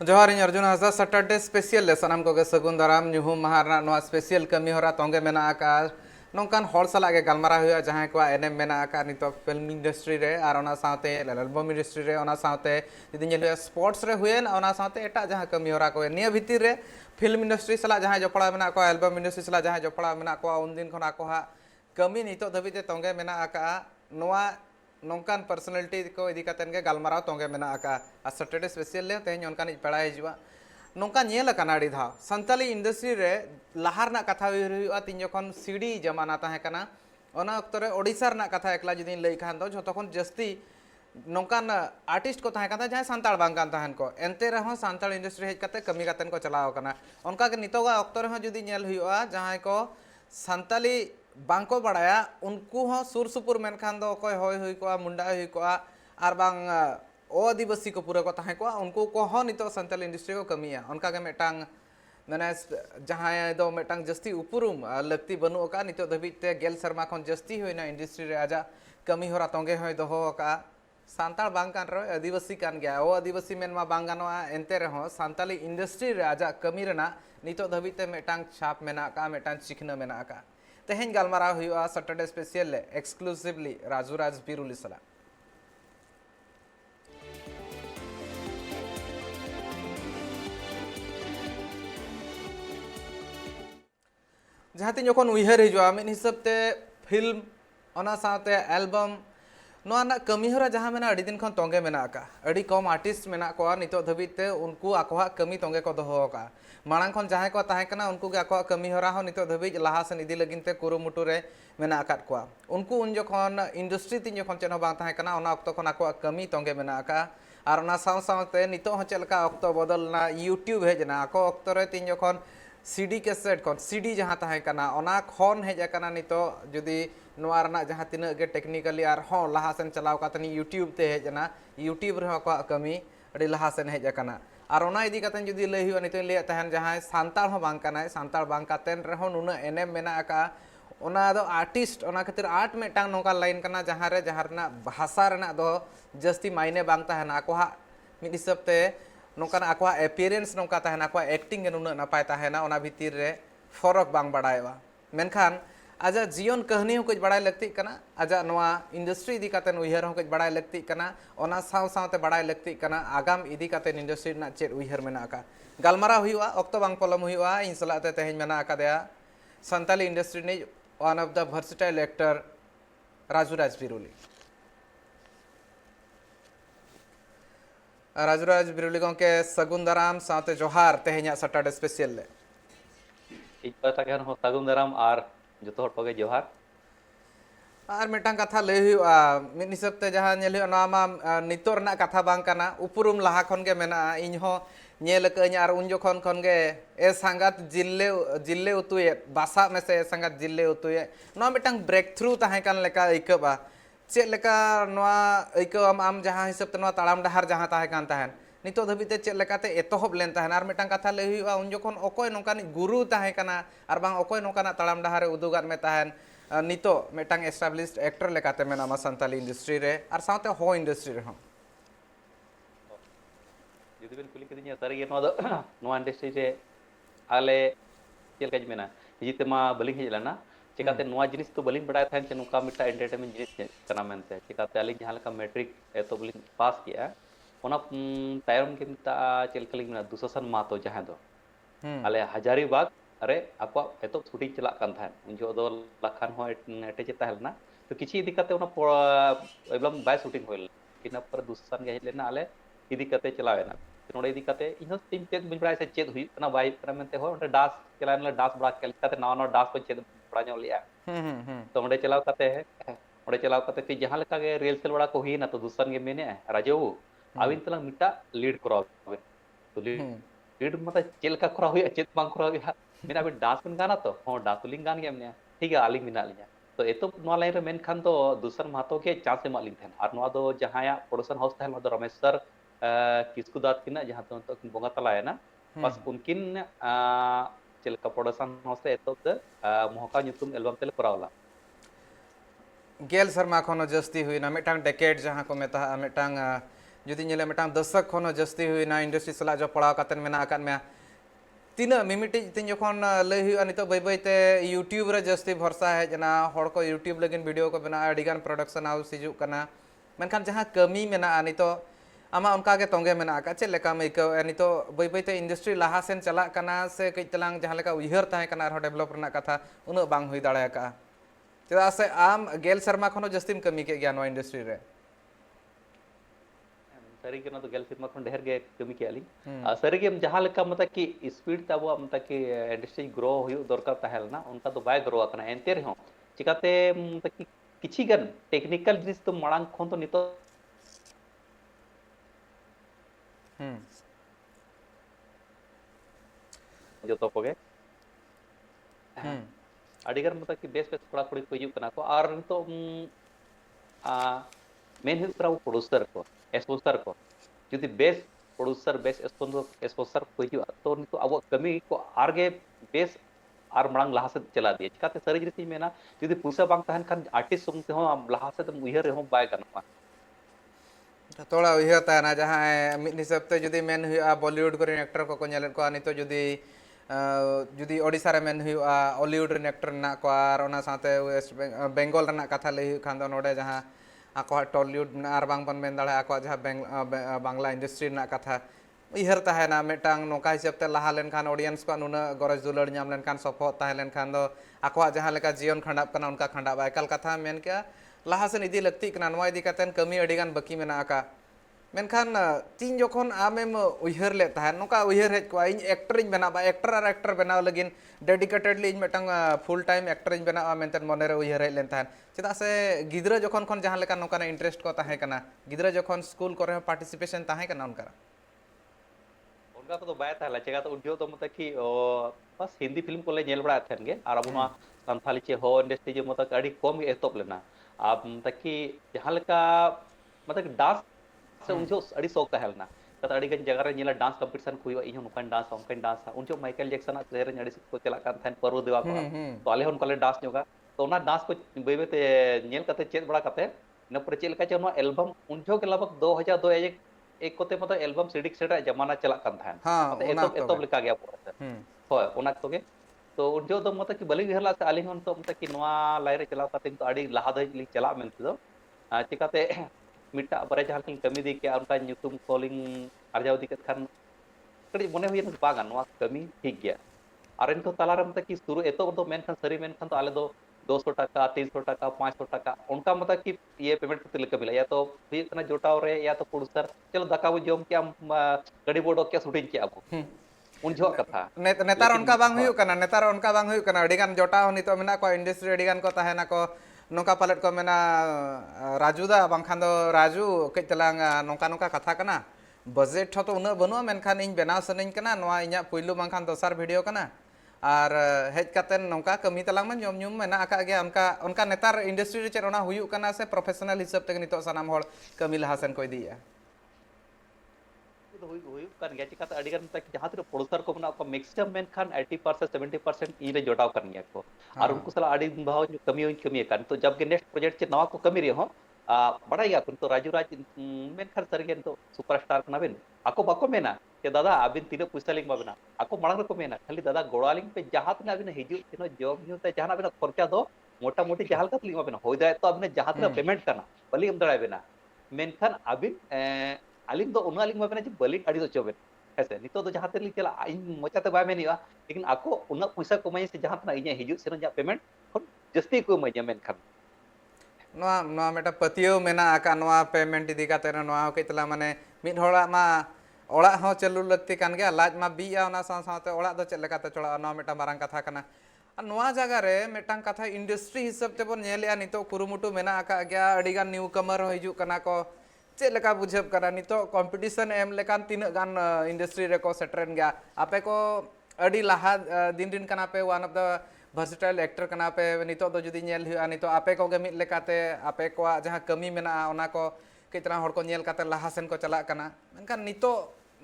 जोहार इन Arjun Hansda Saturday special ले सनाम को सगुन दाराम ᱧᱩᱦᱩᱢ ᱢᱟᱦᱟ ᱨᱮᱱᱟᱜ ᱱᱚᱣᱟ ᱥᱯᱮᱥᱤᱭᱟᱞ ᱠᱟᱹᱢᱤ ᱦᱚᱨᱟ ᱛᱚᱸᱜᱮ ᱢᱮᱱᱟᱜ ᱟᱠᱟᱫ ᱱᱚᱝᱠᱟᱱ ᱦᱚᱲ ᱥᱟᱞᱟᱜ ᱜᱮ ᱜᱟᱞᱢᱟᱨᱟᱣ ᱦᱩᱭᱩᱜᱼᱟ ᱡᱟᱦᱟᱸᱭ ᱠᱚᱣᱟᱜ ᱮᱱᱮᱢ ᱢᱮᱱᱟᱜ ᱟᱠᱟᱫ ᱱᱤᱛᱚᱜ ᱯᱷᱤᱞᱢ ᱤᱱᱰᱟᱥᱴᱨᱤ ᱨᱮ ᱟᱨ ᱚᱱᱟ ᱥᱟᱶᱛᱮ ᱮᱞᱵᱟᱢ ᱤᱱᱰᱟᱥᱴᱨᱤ ᱨᱮ ᱚᱱᱟ ᱥᱟᱶᱛᱮ ᱡᱩᱫᱤ ᱧᱮᱞ ᱦᱩᱭᱩᱜᱼᱟ ᱥᱯᱳᱨᱴᱥ ᱨᱮ ᱦᱩᱭᱮᱱ ᱚᱱᱟ ᱥᱟᱶᱛᱮ ᱮᱴᱟᱜ ᱡᱟᱦᱟᱸ ᱠᱟᱹᱢᱤ ᱦᱚᱨᱟ ᱠᱚ ᱱᱤᱭᱟᱹ ᱵᱷᱤᱛᱤᱨ ᱨᱮ ᱯᱷᱤल्म ᱤᱱᱰᱟᱥᱴᱨᱤ ᱥᱟᱞᱟᱜ ᱡᱟᱦᱟᱸᱭ ᱡᱚᱯᱲᱟᱣ ᱢᱮᱱᱟᱜ ᱠᱚᱣᱟ ᱮᱞᱵᱟᱢ ᱤᱱᱰᱟᱥᱴᱨᱤ ᱥᱟᱞᱟᱜ ᱡᱟᱦᱟᱸᱭ ᱡᱚᱯᱲᱟᱣ ᱢᱮᱱᱟᱜ ᱠᱚᱣᱟ ᱩᱱᱫᱤᱱ ᱠᱷᱚᱱ ᱟᱠᱚᱣᱟᱜ ᱠᱟᱹᱢᱤ ᱱᱤᱛᱚᱜ ᱫᱷᱟᱹᱵᱤᱡ ᱛᱮ ᱛᱚᱸᱜᱮ ᱢᱮᱱᱟᱜ ᱟᱠᱟᱫᱼᱟ ᱱᱚᱣᱟ ᱱᱚᱝᱠᱟᱱ ᱯᱟᱨᱥᱚᱱᱟलिᱴᱤ ko ᱤᱫᱤ ᱠᱟᱛᱮᱱ ᱜᱮ ᱜᱟᱞᱢᱟᱨᱟᱣ ᱛᱚᱸᱜᱮ ᱢᱮᱱᱟᱜ ᱟᱠᱟᱫᱼᱟ ᱟᱨ ᱥᱮᱴᱟᱨᱰे ᱥᱯᱮᱥᱟᱞ ᱞᱮ ᱛᱮᱦᱮᱧ ᱚᱱᱠᱟᱱᱤᱡ ᱯᱮᱲᱟ ᱦᱤᱡᱩᱜᱼᱟ नौका नेल अकाना अड़ी धाव संताली इंडस्ट्री रे लहार ना कथा हुआ तीन जखन सीडी जमाना ताहे कना ओना अक्तो रे ओडिशा रना कथा एकला जुदी लई खान दो जतो खन जस्ती नौकान आर्टिस्ट को ताहे कथा जहां सांताल बांग कान ताहन को एनते रहो सांताल इंडस्ट्री हेज कते कमी कातन को चलाव कना उनका के नितोगा अक्तो रे जुदी नेल हुआ जहां को सांताली बांग को बड़ाया उनको हो सुर सुपुर मेन खान दो कोय होय हुई को मुंडा हुई को आर बांग आदिवासी को पूरा को ताहे को उनको को हो नितो सांताल इंडस्ट्री को कमिया उनका के मेटांग मैंने जहां दो मेटांग जस्ती उपरुम लगती बनु का नितो धबिते गेल शर्मा खन जस्ती होइना इंडस्ट्री रे आजा कमी होरा तोंगे होय दोहो का सांताल बांग कान रो आदिवासी कान गया ओ आदिवासी मेन मा बांग गानोआ एनते रहो सांताली इंडस्ट्री रे आजा कमी रेना नितो धबिते मेटांग छाप मेना का मेटांग चिकना मेना का तेहेन गालमारा हुआ सैटरडे स्पेशल ले एक्सक्लूसिवली राजू राज बिरुली सला जहाँ तीन जखन उहर हिजुआ मिन हिसाब ते फिल्म ओना साथे एल्बम नोआ ना कमी होरा जहाँ मेना अड़ी दिन खन तोंगे मेना का अड़ी कम आर्टिस्ट मेना को नितो धबित ते उनको आकोहा कमी तोंगे को दोहो का मांग खन जहाँ को ताहे कना उनको के आकोहा कमी होरा हो नितो धबित लाहा से इदी लगिन ते कुरुमुटु रे मेना आकात को उनको उन जखन इंडस्ट्री तीन जखन चेनो बांग ताहे कना ओना अक्तो खन आकोहा कमी तोंगे मेना का और ओना साव सावते नितो हो चलका अक्तो बदलना यूट्यूब हेजना आको अक्तो रे तीन जखन सीडी कैसेट खन सीडी जहाँ ताहे कना ओना खन हेज कना नितो जुदी नोआ रना जहाँ तीन गे टेक्निकली और हों लहासेन चलाव कातनी यूट्यूब ते हेजना यूट्यूब रे को कमी अड़ी लहासेन हेज कना और ओना इदी कातन जुदी लई हुआ नितो ले तहन जहाँ सांताल हो बांग कना सांताल बांग कातेन रहो नुना एनएम मेना का ओना दो आर्टिस्ट ओना खातिर आर्ट मेटांग नोका लाइन कना जहाँ रे जहाँ रना भाषा रना दो जस्ती मायने बांग ताहना आकोहा मिद हिसाब ते नौकान आकोहा एपियरेंस नौका ताहना आकोहा एक्टिंग नुना नपाय ताहना ओना भीतिर रे फरक बांग बड़ायवा मेनखान आजा जीवन कहनी हो कुछ बड़ाय लगती कना आजा नोआ इंडस्ट्री इदी कातेन उयहर हो कुछ बड़ाय लगती कना ओना साव सावते बड़ाय लगती कना आगाम इदी कातेन इंडस्ट्री ना चेत उयहर मेना का गालमारा हुआ अक्तो बांग पलम हुआ इन सलाते तेहेन मेना का दया संताली इंडस्ट्री ने one of the versatile actor Raju Raj Biruli Raju Raj Biruli के सगुन दाराम साथे जोहार तेहेन्या सैटरडे स्पेशल ले ᱤᱧ ᱯᱟᱦᱴᱟ ᱠᱷᱚᱱ ᱦᱚᱸ ᱥᱟᱹᱜᱩᱱ ᱫᱟᱨᱟᱢ ᱟᱨ ᱡᱚᱛᱚ ᱦᱚᱲ ᱠᱚᱜᱮ ᱡᱚᱦᱟᱨ और मिटांग कथा ले हुआ मिद हिसाब ते जहाँ नेल हुआ नोआ मा नितो रना कथा बांग कना उपरुम लहा खन गे मेना इन हो नेल कኝ और उन जखन खन गे ए संगात जिल्ले जिल्ले उतुए बासा में से संगात जिल्ले उतुए नोआ मिटांग ब्रेक थ्रू ताहे कान लेका इकबा चेक लेका नोआ इकम आम जहाँ हिसाब ते नोआ ताड़ाम डहार जहाँ ताहे कान ताहन नितो धबिते चेक लेकाते एतोहब लेन ताहन और मिटांग कथा ले हुआ उन जखन ओकोय नोकानी गुरु ताहे कना और बांग ओकोय नोकाना ताड़ाम डहारे उदुगात में ताहन नितो मेटांग एस्टाब्लिश्ड एक्टर लेकाते मेनामा संताली इंडस्ट्री रे और साथे हो इंडस्ट्री रे हो जुदी बेन कुली कदिnya सारी नोआ दो नोआ इंडस्ट्री रे आले चेल काज मेना हिजिते मा बलिंग हेजलाना चिकाते नोआ जिनिस तो बलिंग बड़ाय थान चे नुका मिटा एंटरटेनमेंट जिनिस कना मेनते चिकाते आली जहां लका मैट्रिक एतो बलिंग पास किया ओना तायरम के मिता चेल कलिंग मेना दुससन मातो जहां दो आले हजारीबाग अरे आपको एतो शूटिंग चला कान थान उन जो दो लखान हो एटे चेता हेलना तो किछि इदी काते ओना एबलम बाय शूटिंग होइल किना पर दुससन गे हेलेना आले इदी काते चलावेना नोडे इदी काते इहो टीम चेत बिन बड़ाय से चेत हुई ना बाय करा मेनते हो ओंडे डांस चलाने डांस बड़ा केल काते नाव नाव डांस को चेत बड़ा नो लिया तो ओंडे चलाव काते ओंडे चलाव काते कि जहां लका गे रियल सेल बड़ा को हुई ना तो दुससन गे मेने राजू आविन तला मिटा लीड कराव तो लीड मत चेल का कराव हुई चेत बांग कराव हुई मेरा अभी डांस में गाना तो हाँ डांस तो लिंग गान गया मैंने ठीक है आलिंग मिना लिया तो ये तो नॉन लाइन रे मेन खान तो दूसर मातो के चांस से मालिंग थे और नॉ दो जहाँ या प्रोडक्शन हाउस था नॉ रमेश सर किसको दात की ना जहाँ तो बोंगा तला है ना बस उनकिन चल का प्रोडक्शन हाउस से तो मोहका न्यूतुम एल्बम तेल करावला गेल शर्मा खनो जस्ती हुई ना मेटांग डेकेड जहाँ को मेता मेटांग जुदी नेले मिटांग दशक खन जस्ती हुईना इंडस्ट्री सला जो पड़ाव कातन मेना आकान में तीना मिमिटी तीन जखन लय हुआ नितो बै बैते यूट्यूब रे जस्ती भरसा है जना हड़ को यूट्यूब लगिन वीडियो को बना अडिगान प्रोडक्शन हाउस हिजुग कना मेनखान जहां कमी मेना नितो आमा उनका के तोंगे मेना का चेक लेका मेको नितो बै बैते इंडस्ट्री लाहा सेन चला कना से कई तलांग जहां लेका उयहर ताहे कना आरो डेवलप रना कथा उन बांग हुई दाड़ा का चेदा से आम गेल शर्मा खनो जस्तीम कमी के ज्ञान इंडस्ट्री रे सरी के ना तो गेल सिरमा खन ढेर गे कमी के आली सरी के जहां लेका मतलब कि स्पीड ताबो मतलब कि इंडस्ट्री ग्रो हुई दरकार ताहेल ना उनका तो बाय ग्रो करना एंते रहो चिकाते मतलब कि किछि गन टेक्निकल जिनिस तो मांग खन तो नितो जो तो कोगे अडिगर मतलब कि बेस बेस कोड़ा कोड़ी को कना को और तो मेन हुई करा प्रोड्यूसर को स्पॉन्सर को जुदी बेस प्रोड्यूसर बेस स्पॉन्सर को हिजुआ तो नितो अब कमी को आरगे बेस आर मांग लहा से चला दिए चिकाते सरी जिनिस मेना जुदी पुसा बांग तहन खान आर्टिस्ट सुमते हो लहा से तुम उयहर हो बाय गनवा थोड़ा उयहर ताना जहां मिद हिसाब ते जुदी मेन हुआ बॉलीवुड को एक्टर को नेल को नितो जुदी जुदी ओडिशा रे मेन हुआ हॉलीवुड रे एक्टर ना को आर ओना साथे वेस्ट बेंगल रना कथा लई खान दो नोडे जहां आको टॉलीवुड आर बांग बन मेन दाड़ा आको जहां बांग्ला इंडस्ट्री ना कथा उयहर ताहेना मेटांग नोका हिसाब ते लहा लेन खान ऑडियंस को नुना गरज दुलड़ नाम लेन खान सपोर्ट ताहे लेन खान दो आको जहां लेका जीवन खंडाब कना उनका खंडाब एकाल कथा मेन क्या लहा सेन इदी लगती कना नवा इदी कतेन कमी अडिगान बाकी मेना आका मेनखान तीन जखन आमेम उयहर ले ताहे नोका उयहर हेज को इन एक्टर इन बना एक्टर और एक्टर बनाव लगिन डेडिकेटेडली इन मेटांग फुल टाइम एक्टर इन बना मेनतेन मने रे उयहर हेज लेन ताहे चेदा से गिद्रा जखन खन जहां लेका नोका इंटरेस्ट को ताहे कना गिद्रा जखन स्कूल करे पार्टिसिपेशन ताहे कना उनका तो बाय ताला चेगा तो उडियो तो मतलब कि बस हिंदी फिल्म को ले नेल बड़ा थेन गे और अब संथाली चे हो इंडस्ट्री जो मतलब अड़ी कम गे एतोप लेना आप मतलब कि जहां लेका मतलब डांस से उनजो अड़ी शौक ताहेलना कता अड़ी गन जगह रे नेला डांस कंपटीशन को इन नुकान डांस उनकान डांस उनजो माइकल जैक्सन सेर अड़ी को चला कान थेन पर्व देवा को तो आले हन कले डांस जोगा तो ना डांस को बेबेते नेल कते चेत बड़ा कते न पर चेल का चे एल्बम उनजो के लगभग 2002 एक कोते मतलब एल्बम सीडी सेट जमाना चला कान थेन मतलब एतो लिका गया पूरा होय ओना तो के तो उनजो तो मतलब कि बलि हला से आली हन तो मतलब कि नवा लाइन रे चलाव काते तो अड़ी लहा दे चला मेनते दो चिकाते मिटा बारे जहां किन कमी दी के उनका ᱧᱩᱛᱩᱢ कॉलिंग आरजाव दी खान कड़ी मने हुई बागान नवा कमी ठीक गया और इनको तला रे मतलब कि शुरू एतो तो मेन खान सरी मेन खान तो आले दो 200 टका 300 टका 500 टका उनका मतलब कि ये पेमेंट करते लेके मिला या तो हुई कना जोटाव रे या तो प्रोड्यूसर चलो दका वो जोम क्या गड़ी बोडो क्या शूटिंग किया अब उन जो कथा नेतार उनका बांग हुई कना नेतार उनका बांग हुई कना अडिगान जोटाव नितो मेना को इंडस्ट्री अडिगान को ताहेना को नौका पालट को मेना राजू दा बांखान दो राजू कई तलांग नौका नौका कथा कना बजेट तो उना बनुआ मेनखान इन बेनाव सनइन कना नवा इnya पुइलु बांखान दोसार वीडियो कना और हेज कातेन नौका कमी तलांग में जोम जुम मेना आका गया उनका नेतार इंडस्ट्री रे चेर ओना हुयु कना से प्रोफेशनल हिसाब ते नितो सनाम होड़ कमी लहासन को दिया हुई कर गया चिकाते अडिगान तक जहां तक प्रोड्यूसर को बना को मैक्सिमम मेन खान 80% 70% इन रे जोटाव कर गया को और उनको सला अडी भाव कमी कर तो जब के नेक्स्ट प्रोजेक्ट चे नवा को कमी रे हो बड़ा गया तो राजू राज मेन खान सरगे तो सुपरस्टार कना बेन आको बाको मेना के दादा अबिन तीन पैसा लिंग बाबना आको मांग रे को मेना खाली दादा गोड़ालिंग पे जहां तक अबिन हिजु तिनो जॉब हिउ ते जहां अबिन खर्चा दो मोटा मोटी जहां का लिंग बाबना होय दाय तो अबिन जहां तक पेमेंट करना बलि हम दड़ा बेना मेन खान अबिन आलिंग दो उन आलिंग बाबना जे बलिंग अड़ी दो चोबेन ऐसे नितो तो जहां तक चला इन मोचाते बाय मेनिया लेकिन आको उन पैसा कमाई से जहां तक इnya हिजु सेन जा पेमेंट जस्ती को मय मेन खान नवा नवा मेटा पतियो मेना आका नवा पेमेंट इदी काते नवा कइतला माने मिद होड़ा मा ओड़ा हो चलु लगती कान गया लाज मा बिया ओना साथे ओड़ा दो चेल लेकाते चला नवा मेटा मारंग कथा कना नवा जगह रे मेटांग कथा इंडस्ट्री हिसाब ते बन नेलिया नितो कुरुमुटु मेना आका गया अडिगान न्यू कमर हिजु कना को चे लेका बुझब करा नितो कंपटीशन एम लेकान तीन गान इंडस्ट्री रे को सेटरन गया आपे को अडी लहा दिन दिन कना पे one of the versatile actor कना पे नितो दो जुदी नेल हुआ नितो आपे को गे मिद लेकाते आपे को जहां कमी मेना ओना को कितना हड़ को नेल काते लहा सेन को चला कना मेनखान नितो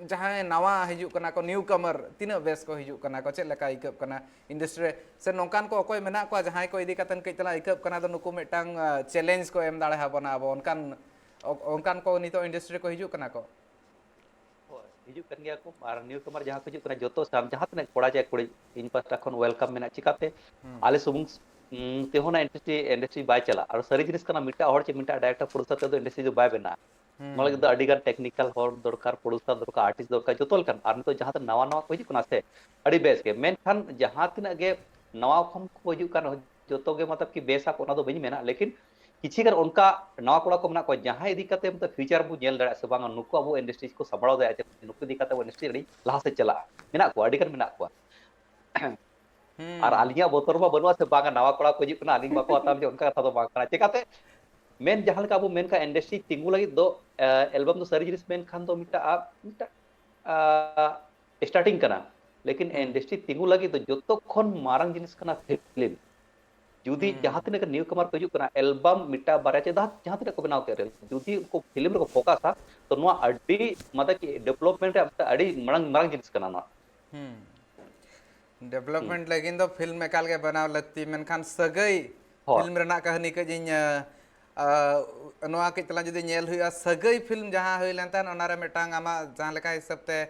जहां नवा हिजु कना को न्यू कमर तीन बेस को हिजु कना को चे लेका इकब कना इंडस्ट्री से नोकान को अकोय मेना को जहां को इदी कातन कितला इकब कना दो नुकु मेटांग चैलेंज को एम दाड़े हाबना अब उनकान onkan ko nito industry ko hijuk kana ko हिजू kan gaya ko ar new comer jahan ko hijuk kana joto sam jahan tine koda jay kuri in pasta khon welcome mena chikate ale subung tehona industry bai chala ar sari jinis kana mita hor che mita director producer te do industry jo bai bena mala do adi gan technical hor dorkar producer dorkar artist dorkar jotol kan ar nito jahan nawa nawa ko hijuk kana se adi bes ke men khan jahan tine ge nawa khon ko hijuk kan joto ge matlab ki besa ko na do bani mena lekin किसी कर उनका नवा कोड़ा को मना को जहां इदी कते मतलब फ्यूचर बु नेल दड़ा से बांगा नुको अबो इंडस्ट्री को सबड़ाव दे आचे नुको इदी कते इंडस्ट्री रही लाहा से चला मेना को अडी कर मेना को और आलिया बोतर बा बनवा से बांगा नवा कोड़ा को जिकना आलिंग बाको आताम जे उनका कथा दो बांगा चेकाते मेन जहां का अबो मेन का इंडस्ट्री तिंगु लगी दो एल्बम दो सारी जिनिस मेन खान दो मिटा स्टार्टिंग कना लेकिन इंडस्ट्री तिंगु लगी तो जतो खन मारंग जिनिस कना फिल्म जुदी जहां तक न्यू कमर को हिजुक कना एल्बम मिटा बारे चे जहां तक को बनाव करे जुदी उनको फिल्म रे को फोकस था तो नो अडी मतलब कि डेवलपमेंट रे अडी मरंग मरंग जिनिस कना ना डेवलपमेंट लेकिन तो फिल्म एकाल के बनाव लगती मेनखान सगई फिल्म रेना कहानी के जिन नोआ के तला जुदी नेल हुआ सगई फिल्म जहां हुई लेनतान ओनारे मेटांग आमा जहां लेका हिसाब ते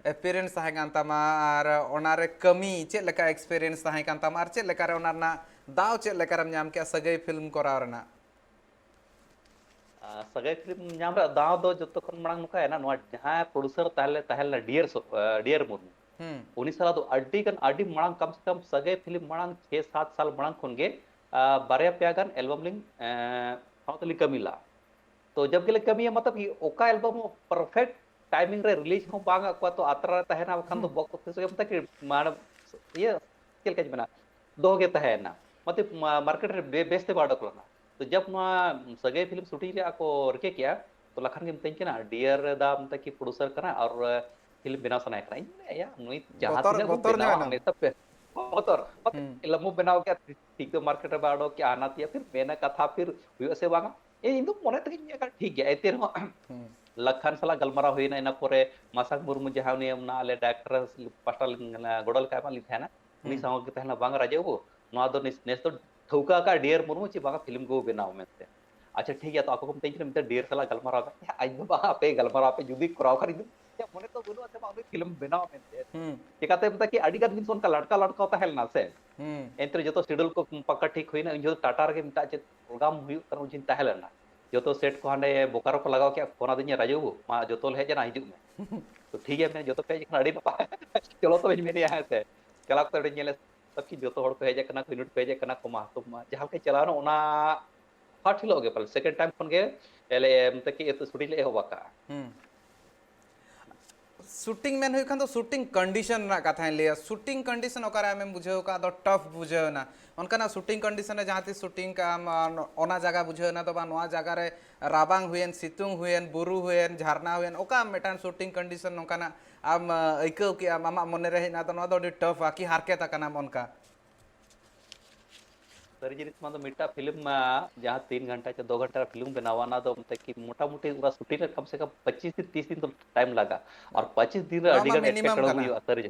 एक्सपीरियंस ताहे कान तामा आर ओनारे कमी चे लेका एक्सपीरियंस ताहे कान तामा आर चे लेका रे ओनारना दाव चे लेका रम नाम के सगई फिल्म कोराव रेना सगई फिल्म नाम रे दाव दो जतो खन मरंग नुका है ना नोआ जहां प्रोड्यूसर ताहले डियर मुर्मू उनी साला तो अड्डी कन अड्डी मरंग कम से कम सगई फिल्म मरंग 6-7 साल मरंग खन गे बारे प्या गन एल्बम लिंग हाउतली कमीला तो जब गेले कमी मतलब कि ओका एल्बम परफेक्ट टाइमिंग रे रिलीज हो बांगा को तो आतरा तहना बखन तो बॉक्स ऑफिस के मतलब कि मान ये स्केल के बना दो गे तहना मतलब मार्केट रे बेचते बाडक लना तो जब मा सगे फिल्म शूटिंग रे को रके किया तो लखन के मतन के ना डियर दा मतलब कि प्रोड्यूसर करना और फिल्म बनाव सना करना या नोई जहां तक बनाव हमें सब पे मोटर लमु बनाव क्या ठीक तो मार्केट रे बाडो क्या आना थिया फिर मेना कथा फिर हुई से बांगा ए इंदु मने तक ठीक है एते लखन साला गलमारा हुईना इना पोरे मासाक मुर्मू जहां ने ना ले डायरेक्टर पास्टल गोडल का माली था ना उनी साव के तहना बांग राजे वो नवा दो नेस तो ठौका का डियर मुर्मू ची बांगा फिल्म को बनाव मेते अच्छा ठीक है तो आपको हम तेज में डियर साला गलमारा का आज बा पे गलमारा पे जुदी कराव खरी या मने तो बोलो अच्छा बांग फिल्म बनाव मेते चिकाते मतलब कि अडी गन सोन का लड़का लड़का होता है ना से एंत्र जो तो शेड्यूल को पक्का ठीक हुई ना जो टाटा रे मिटा चे प्रोग्राम हुई करो चिंता है लेना जो तो सेट को हांडे बोकारो को लगाओ क्या फोना दिन राजू मा जो तो हेज ना हिजू में तो ठीक है मैं जो तो पे जखन अड़ी ना चलो तो मेरे यहाँ से चला तो अड़ी नेले सब की जो तो हड़ पे हेज कना यूनिट पे हेज कना को मा तो जहां के चला ना ओना फाट हिलो गे पल सेकंड टाइम खन गे एले मतलब कि तो सुडी ले होबा का शूटिंग में हुई खान तो शूटिंग कंडीशन ना कथा लिया शूटिंग कंडीशन ओकरा में बुझे का तो टफ बुझे ना उनका ना शूटिंग कंडीशन जहाँ ती शूटिंग का ओना जगह बुझे ना तो बा नवा जगह रे राबांग हुएन सितुंग हुएन बुरु हुएन झरना हुएन ओका मेटान शूटिंग कंडीशन नोका ना आम ऐको कि आमा मने रहे ना तो नवा दो टफ आकी हारके तक ना उनका सर जिनिस मा तो मिटा फिल्म में जहाँ 3 घंटा या 2 घंटा फिल्म बनावाना तो मतलब कि मोटा मोटी पूरा शूटिंग में कम से कम 25 से 30 दिन तो टाइम लगा और 25 दिन अडिगन एक्सपेक्टेड हुई सर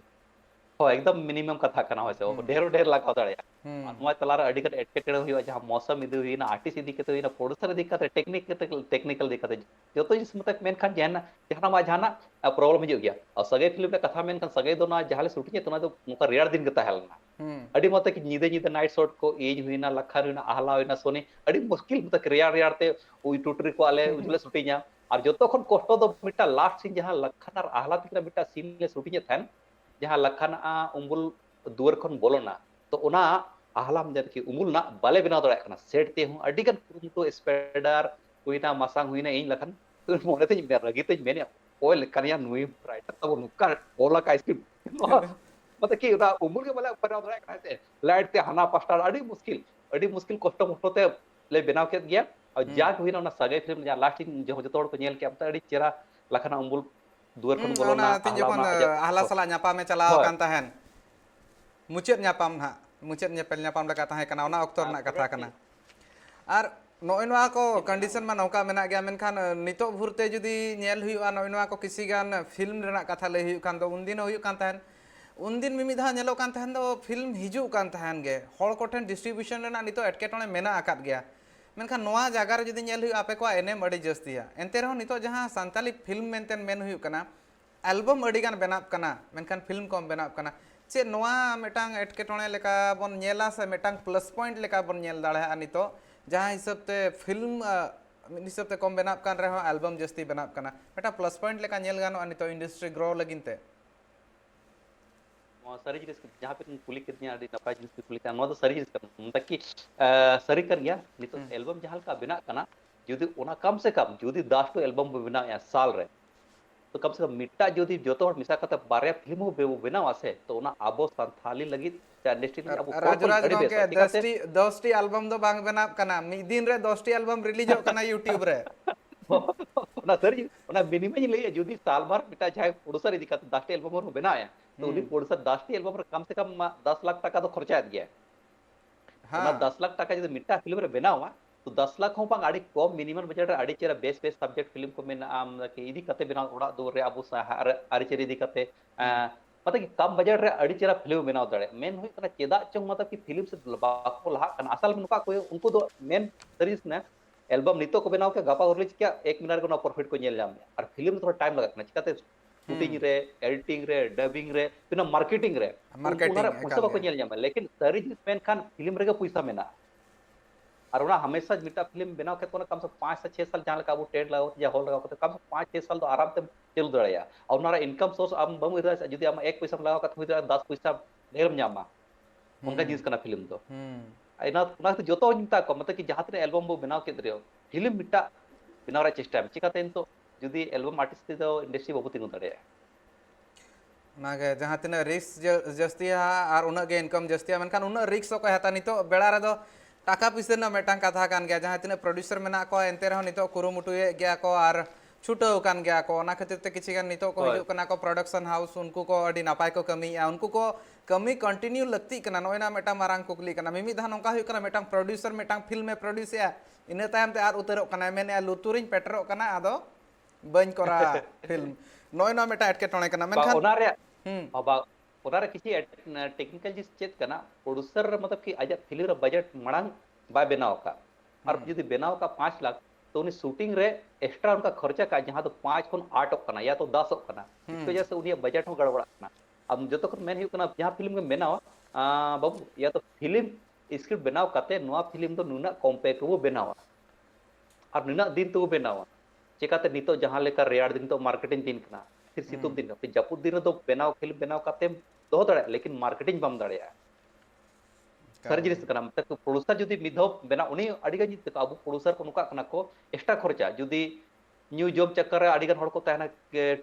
हो एकदम मिनिमम कथा करना हो से ढेर ढेर लगा दड़या नवा तलार अडिगन एक्सपेक्टेड हुई जहाँ मौसम इदी हुई ना आर्टिस्ट इदी कते हुई ना प्रोड्यूसर इदी कते टेक्निकल दिक्कत जो तो जिस मतलब मेन खान जहां मा जहां प्रॉब्लम हिजु गया और सगे फिल्म रे कथा मेन खान सगे दो ना जहां शूटिंग तो ना तो मुका रेयर दिन के तहलना अड़ी मत कि नीदे नीदे नाइट शॉट को एज हुईना लखा हुईना आहला हुईना सोनी अड़ी मुश्किल मतलब रेयर रेयर ते उई टुटरी को आले उजले शूटिंग और जतो खन कष्ट दो मिटा लास्ट सीन जहां लखन और आहला तिकरा मिटा सीन ले शूटिंग थान जहां लखन उम्बुल दुवर खन बोलोना तो ओना आहला में कि उम्बुल ना बाले बिना दड़ा कना सेट ते हूं अड़ी गन तो स्पेडर हुईना मसांग हुईना इन लखन तो मोने ते मे रगी ते मेने ओय लखनिया नुई राइटर तब नुका ओला का स्क्रिप्ट मतलब कि उदा उम्र के बोले ऊपर उधर कहते लाइट ते हना पास्टर अड़ी मुश्किल कष्ट मुष्ट ते ले बनाव के गया और जाग हुई ना सगे फिल्म जा लास्ट जो जतो को नेल के अब अड़ी चेरा लखना उम्बुल दुवर खन बोलोना आहला साला न्यापा में चलाव कान तहन मुचेत न्यापाम ना मुचेत नेपेल न्यापाम लगा ताहे कना ओना अक्तर ना कथा कना आर नोय नोआ को कंडीशन में नौका मेना गया मेनखान नितो भुरते जुदी नेल हुआ नोय नोआ को किसी गान फिल्म रेना कथा ले हुई कान तो उनदिन हुई कान तहन उनदिन मिमिधा नेलो कान तहन दो फिल्म हिजू कान तहन गे हड़ कोठेन डिस्ट्रीब्यूशन रेना नितो एटकेटणे मेना आकाद गया मेनखान नोआ जगह रे जुदी नेल हुई आपे को एनएम अड़ी जस्तिया एनते रहो नितो जहां सांताली फिल्म मेनतेन मेन हुई कना एल्बम अड़ी गान बनाप कना मेनखान फिल्म कम बनाप कना चे नोआ मेटांग एटकेटोणे लेका बन नेला से मेटांग प्लस पॉइंट लेका बन नेल दाड़े नितो जहां हिसाब ते फिल्म हिसाब ते कम बनाप कान रहो एल्बम जस्ती बनाप कना मेटा प्लस पॉइंट लेका नेल गानो नितो इंडस्ट्री ग्रो लगिनते सारी जिनिस जहाँ पे तुम कुली कितनी आड़ी नपाय जिनिस पे कुली का सारी जिनिस का मतलब कि सारी कर गया नहीं तो एल्बम जहाँ का बिना कना जुदी ओना कम से कम जुदी 10 तो एल्बम बिना या साल रे तो कम से कम मिट्टा जुदी जोतो मिसा कता बारे फिल्म हो बिना वासे तो ओना आबो संथाली लगी इंडस्ट्री में अब राजराज गोंके 10टी एल्बम दो बांग बनाप कना मी दिन रे 10टी एल्बम रिलीज हो कना यूट्यूब रे ओना सरी ओना मिनिमम ले जुदी साल भर मिट्टा जाय प्रोड्यूसर इदी कता 10 एल्बम हो बनाया तो उन्हीं प्रोड्यूसर 10 एल्बम पर कम से कम 10 लाख टका तो खर्चा गया हाँ 10 लाख टका जो मिट्टा फिल्म रे बनावा तो 10 लाख हो पांग आड़ी कम मिनिमम बजट रे आड़ी चेरा बेस बेस सब्जेक्ट फिल्म को में आम के इदी कते बिना ओड़ा दो रे अबो आड़ी चेरी इदी कते मतलब कि कम बजट रे आड़ी चेरा फिल्म बनाव दड़े मेन हुई कना चेदा चंग मतलब कि फिल्म से बाको लहा कना असल में नुका कोई उनको दो मेन सीरीज ने एल्बम नितो को बनाव के गापा रिलीज क्या 1 मिनट को ना प्रॉफिट को नेल जाम और फिल्म थोड़ा टाइम लगा चिकाते शूटिंग रे एडिटिंग रे डबिंग रे पिना मार्केटिंग रे पैसा बाको नेल जाम लेकिन सारी जिस मेन खान फिल्म रे पैसा मेना और उना हमेशा मिटा फिल्म बनाव के कम से 5 से 6 साल जहां लगा वो टेंट लगाओ या हॉल लगाओ तो कम से 5-6 साल तो आराम से चल दड़या और नारा इनकम सोर्स am बम इरा जदी am 1 पैसा लगाओ का 10 पैसा ढेर ᱧᱟᱢᱟ उनका जिस कना फिल्म तो आइना उना तो जोतो निता को मतलब कि जहां तने एल्बम बो बनाव के दरियो फिल्म मिटा बनाव रा चेष्टा में चिकाते तो जदी एल्बम आर्टिस्ट तो इंडस्ट्री बाबू तिंगु दड़या नागे जहां तिना रिस्क जस्तिया और उना गे इनकम जस्तिया मेनखान उना रिस्क को हता नितो बेड़ा रे दो टाका पैसा ना मेटांग कथा कान गया जहां तिना प्रोड्यूसर मेना को एनते रहो नितो कुरुमुटुए गया को और छुटो कान गया को ना खातिर ते किछि गान नितो को हिजु कना को प्रोडक्शन हाउस उनको को अडी नापाय को कमी या उनको को कमी कंटिन्यू लगती कना नोयना मेटा मारांग कुकली कना मिमि धा नोका हुई कना मेटांग प्रोड्यूसर मेटांग फिल्म में प्रोड्यूस या इने तायम ते आर उतरो कना मेने लुतुरिन पेटरो कना आदो बन कोरा फिल्म नोयना मेटा एटके टोणे कना मेनखान ओना रे अब ओना रे किछि टेक्निकल जिस चेत कना प्रोड्यूसर मतलब कि आज फिल्म रे बजट मड़ांग बा बनाव का और यदि बनाव का 5 लाख तो उन्हें शूटिंग रे एक्स्ट्रा उनका खर्चा का जहां तो 5 खन 8 कना या तो 10 कना इस वजह से उन्हें बजट हो गड़बड़ा कना अब जो तो मेन हुई कना जहां फिल्म में बनाव बाबू या तो फिल्म स्क्रिप्ट बनाव कते नोआ फिल्म तो नुना कॉम्पैक्ट वो बनावा और नुना दिन तो बनावा चिकाते नितो जहां लेका रेयार दिन तो मार्केटिंग दिन कना फिर सितुम दिन फिर जपुर दिन तो बनाव फिल्म बनाव कते दो दड़े लेकिन मार्केटिंग बम दड़या सारी जिनिस कना मतलब प्रोड्यूसर जुदी मिधो बेना उनी अडिगा जित का अब प्रोड्यूसर को नुका कना को एक्स्ट्रा खर्चा जुदी न्यू जॉब चक्कर रे अडिगन हड़ को तहना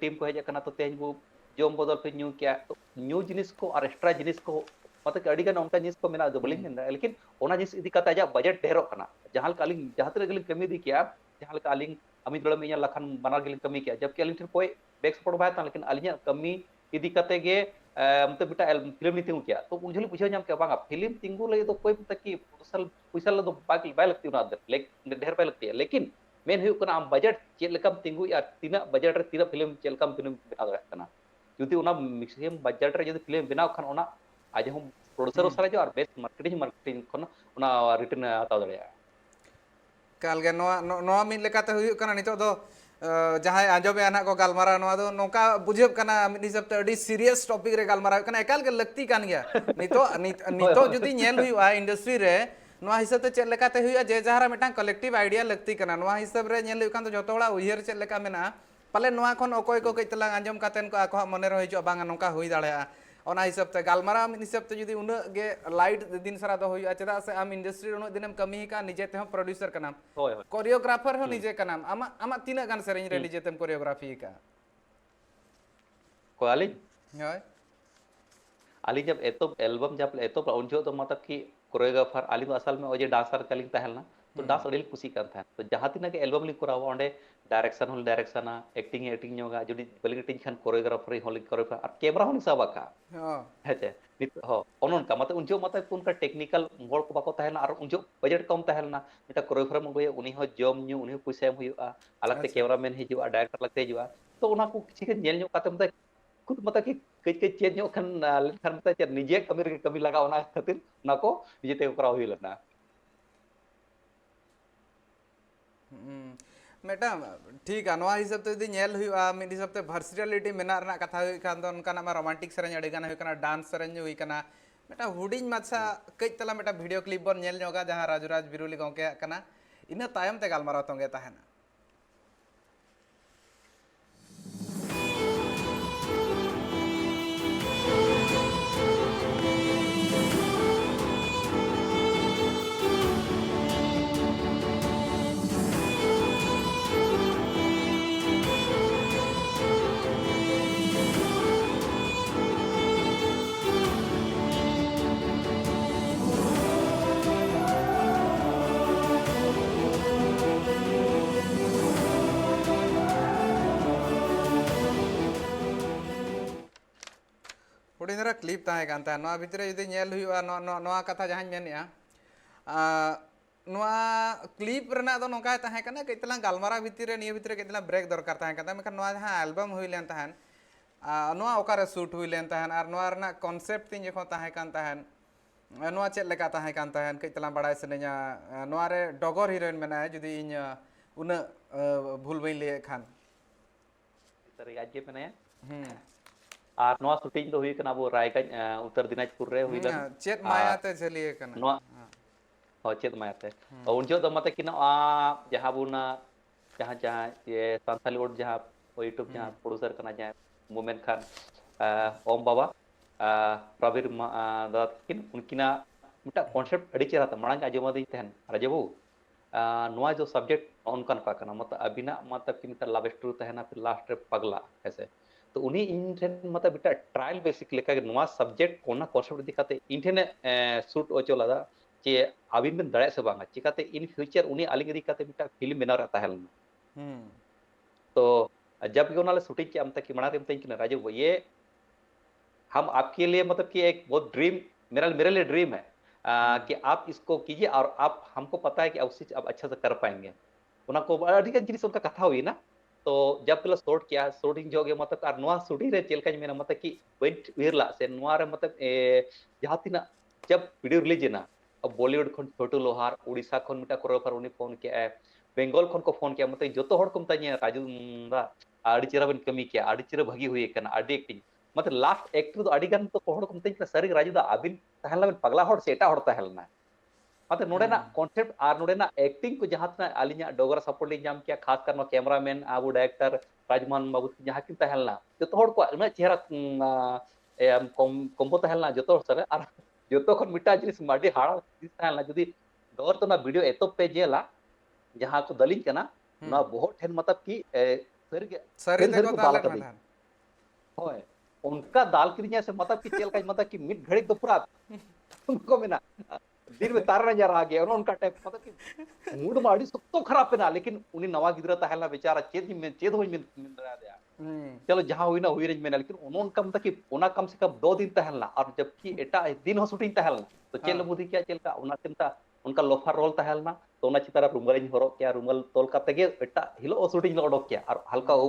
टीम को हेज कना तो तेज वो जॉब बदल पे न्यू क्या तो न्यू जिनिस को और एक्स्ट्रा जिनिस को मतलब कि अडिगन उनका जिनिस को मेना डबलिंग में लेकिन ओना जिस इदी कता जा बजट ढेरो कना जहां कालिंग जहां तरे गलिंग कमी दी किया जहां कालिंग अमित बड़ा में लखन बना गलिंग कमी किया जबकि अलिंग ठन कोई बैक सपोर्ट बाय था लेकिन अलिंग कमी इदी कते गे मतलब बेटा फिल्म नहीं क्या तो उन्हें पूछा जाम क्या बांगा फिल्म तिंगु लगे तो कोई तक की पैसा तो बाकी बाय लगती उना ढेर बाय लगती है लेकिन मेन हुई कना आम बजट चेक लेकम तिंगु या तीना बजट रे तीना फिल्म चेक लेकम फिल्म बना दड़ा कना जुदी उना मैक्सिमम बजट रे जदी फिल्म बनाव खान उना आज हम प्रोड्यूसर सारा जो और बेस्ट मार्केटिंग खन उना रिटर्न आता दड़या काल गे नोआ मिन लेकाते हुई कना नितो दो जहां आजोबे आना को गालमारा नोआ दो नोका बुझेब कना मिनि सबते अडी सीरियस टॉपिक रे गालमारा कना एकाल के लगती कान गया नितो जुदी नेल हुआ इंडस्ट्री रे नोआ हिसाब ते चेक लेकाते हुआ जे जहारा मेटा कलेक्टिव आइडिया लगती कना नोआ हिसाब रे नेल हुई कान तो जतो बड़ा उयहर चेक लेका मेना पाले नोआ खन अकोय को कई तला आंजम कातेन को आको मने रो हिजो बांगा नोका हुई दाड़या ओना हिसाब ते गालमारा मिन हिसाब ते जुदी उना गे लाइट दिन सारा दो हुई चेदा से आम इंडस्ट्री उना दिनम कमी का निजे ते हम प्रोड्यूसर कनाम कोरियोग्राफर हो निजे कनाम आमा तीना गान सेरेंज रे निजे तेम कोरियोग्राफी का को आली होय आली जब एतो एल्बम जब एतो उन जो तो मतलब कि कोरियोग्राफर आली तो असल में ओजे डांसर कलिंग तहलना तो डांस अड़ी कुसी कर था तो जहां तिना के एल्बम लिख करावा ओंडे डायरेक्शन होल डायरेक्शन एक्टिंग योगा जुडी बलिंग टिंग खान कोरियोग्राफर होल कोरियोग्राफर और कैमरा होल सब का हेचे नित हो ओनन का मतलब उनजो मतलब उनका टेक्निकल मोड़ को बाको तहना और उनजो बजट कम तहना मिटा कोरियोग्राफर मगो उनी हो जॉब न्यू उनी पैसा एम हुआ अलग ते कैमरामैन हिजुआ डायरेक्टर लगते हिजुआ तो उना को किसी के नेल न्यू काते मतलब खुद मतलब कि कई चेंज न्यू खान लेखान मतलब निजे कमी लगा ओना खातिर ना को निजे ते करा हुई लना मेटा ठीक है नवा हिसाब ते नेल हुआ मिड हिसाब ते वर्सिटैलिटी मेना रना कथा हुई खान दो उनका नाम रोमांटिक सेरेंज अड़ी गाना हुई kana डांस सेरेंज हुई kana मेटा हुडिंग माछा कई तला मेटा वीडियो क्लिप बन नेल जोगा जहां राजुराज Biruli गौके kana ina tayam te galmaraw tonge tahena हुडिंग दरा क्लिप ताहे कान ता नवा भितरे जदि नेल हुआ नवा कथा जहां मेनेआ नवा क्लिप रना दो नोका ताहे kana कई तला गालमारा भितरे निया भितरे कई तला ब्रेक दरकार ताहे kana मेखा नवा जहां एल्बम हुई लेन ताहन नवा ओकारे शूट हुई लेन ताहन आर नवा रना कॉन्सेप्ट तीन जखो ताहे कान ताहन नवा चेक लेका ताहे कान ताहन कई तला बड़ाय सनेया नवा रे डॉगर हीरोइन मेनाय जदि इन उना भूल बई ले खान सर आज के मेनाया और नवा शूटिंग तो हुई कना वो रायगंज उत्तर दिनाजपुर रे हुई लन चेत माया ते चलिए kana नवा हो चेत माया ते और उन जो तो मत कि ना जहां बुना जहां जहां ये संथाली वोड जहां यूट्यूब जहां प्रोड्यूसर कना जहां मोमेंट खान ओम बाबा प्रवीर दाकिन उनकिना मिटा कॉन्सेप्ट अड़ी चेहरा था मणांग आजमा दी तहन राजबू नवा जो सब्जेक्ट उनका का कना मतलब अबिना मतलब कि मिटा लव स्टोरी तहना फिर लास्ट रे पगला ऐसे तो उन्हीं इन ठेन मतलब बिटा ट्रायल बेसिक लेका नवा सब्जेक्ट कोना कॉन्सेप्ट दिखाते इन ठेन शूट ओचोला दा जे अबिन बिन दड़े से बांगा चिकाते इन फ्यूचर उन्हीं आलिंग दिखाते बिटा फिल्म बना रहता है तो जब भी उन्होंने शूटिंग किया हम तक कि मना रहे कि राजू ये हम आपके लिए मतलब कि एक बहुत ड्रीम मेरे लिए ड्रीम है कि आप इसको कीजिए और आप हमको पता है कि आप अच्छा से कर पाएंगे उनको अधिक जिनिस उनका कथा हुई ना तो जब पहले शॉट किया शूटिंग जो गया मतलब और नवा शूटिंग रे चेलका मेना मतलब कि वेट वीरला से नवा रे मतलब जहां तिना जब वीडियो रिलीज ना अब बॉलीवुड खन छोटू लोहार उड़ीसा खन मिटा कोरियोग्राफर उनी फोन किया बेंगल खन को फोन किया मतलब जो तो हड़ को मतानी राजू दा आड़ी चेरा बन कमी किया आड़ी चेरा भागी हुई कना आड़ी एक्टिंग मतलब लास्ट एक्टर तो आड़ी गन तो हड़ को मतानी सरी राजू दा अबिन तहला पगला हड़ सेटा हड़ तहलना मतलब नोडेना कॉन्सेप्ट और नोडेना एक्टिंग को जहां तना अलिया डोगरा सपोर्ट ले जाम किया खास कर कैमरामैन आबू डायरेक्टर राजमान बाबू जहां किन तहलना जो तो हड़ को उना चेहरा कॉम्बो तहलना जो तो सरे और जो तो खन मिटा जिनिस माडी हाड़ा जिस तहलना जदी डोर तो ना वीडियो एतो पे जेला जहां को दलिंग कना ना बहुत ठेन मतलब कि सरी देखो दाल कर होय उनका दाल किरिया से मतलब कि चेल का मतलब कि मिड घड़ी तो पूरा उनको में ना दिन में तारा नजर आ गया उनका टाइप मतलब कि मूड माड़ी सब तो खराब पे ना लेकिन उन्हें नवा गिदरा तहला बेचारा चेद होई मिल रहा दया चलो जहां हुई ना हुई रेंज में ना लेकिन उन्होंने कम तक कि उना कम से कम 2 दिन तहलना और जबकि एटा दिन हो शूटिंग तहलना तो चेल बुद्धि क्या चेल का उना चिंता उनका लोफर रोल तहलना तो उना चितारा रुमल इन हरो क्या रुमल तोल काते गे एटा हिलो शूटिंग लो ओडोक क्या और हल्का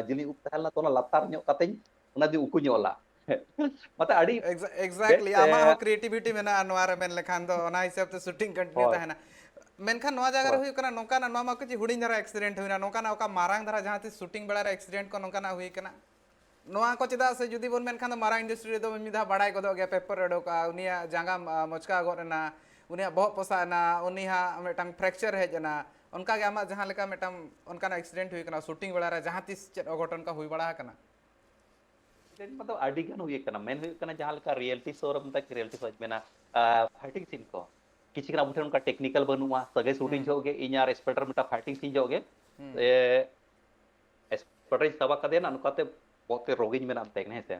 जिनी उप तहलना तो ना लतार ᱧᱚᱜ काते उना दी उकु ᱧᱚᱜला मतलब अड़ी एग्जैक्टली आमा हो क्रिएटिविटी मेना नवारे मेन लेखान दो ओना हिसाब ते शूटिंग कंटिन्यू ताहेना मेनखान नवा जगह रे हुई कना नोका ना नवा कुछ हुडिंग धरा एक्सीडेंट हुईना नोका ना ओका मारांग धरा जहां ती शूटिंग बेला रे एक्सीडेंट को नोका ना हुई कना नवा को चिदा से जुदी बोन मेनखान मारा इंडस्ट्री रे दो मिदा बड़ाई गदो गया पेपर एडोका उनिया जांगा मचका गोरेना उनिया बहुत पोसाना उनिया मेटंग फ्रैक्चर हेजना उनका के आमा जहां लेका मेटंग उनका ना एक्सीडेंट हुई कना शूटिंग बेला रे जहां तीस चेत अघटन का हुई बड़ा कना मतलब आड़ी गन हुई कना मेन हुई कना जहां लेका रियलिटी शो रे मतलब रियलिटी शो मेना फाइटिंग सीन को किसी कना बुठे उनका टेक्निकल बनुआ सगे शूटिंग जोगे इनार स्पेक्टर मिटा फाइटिंग सीन जोगे स्पेक्टर सवा कदे ना अनुकाते बहुत रोगिन में नाम तक नहीं से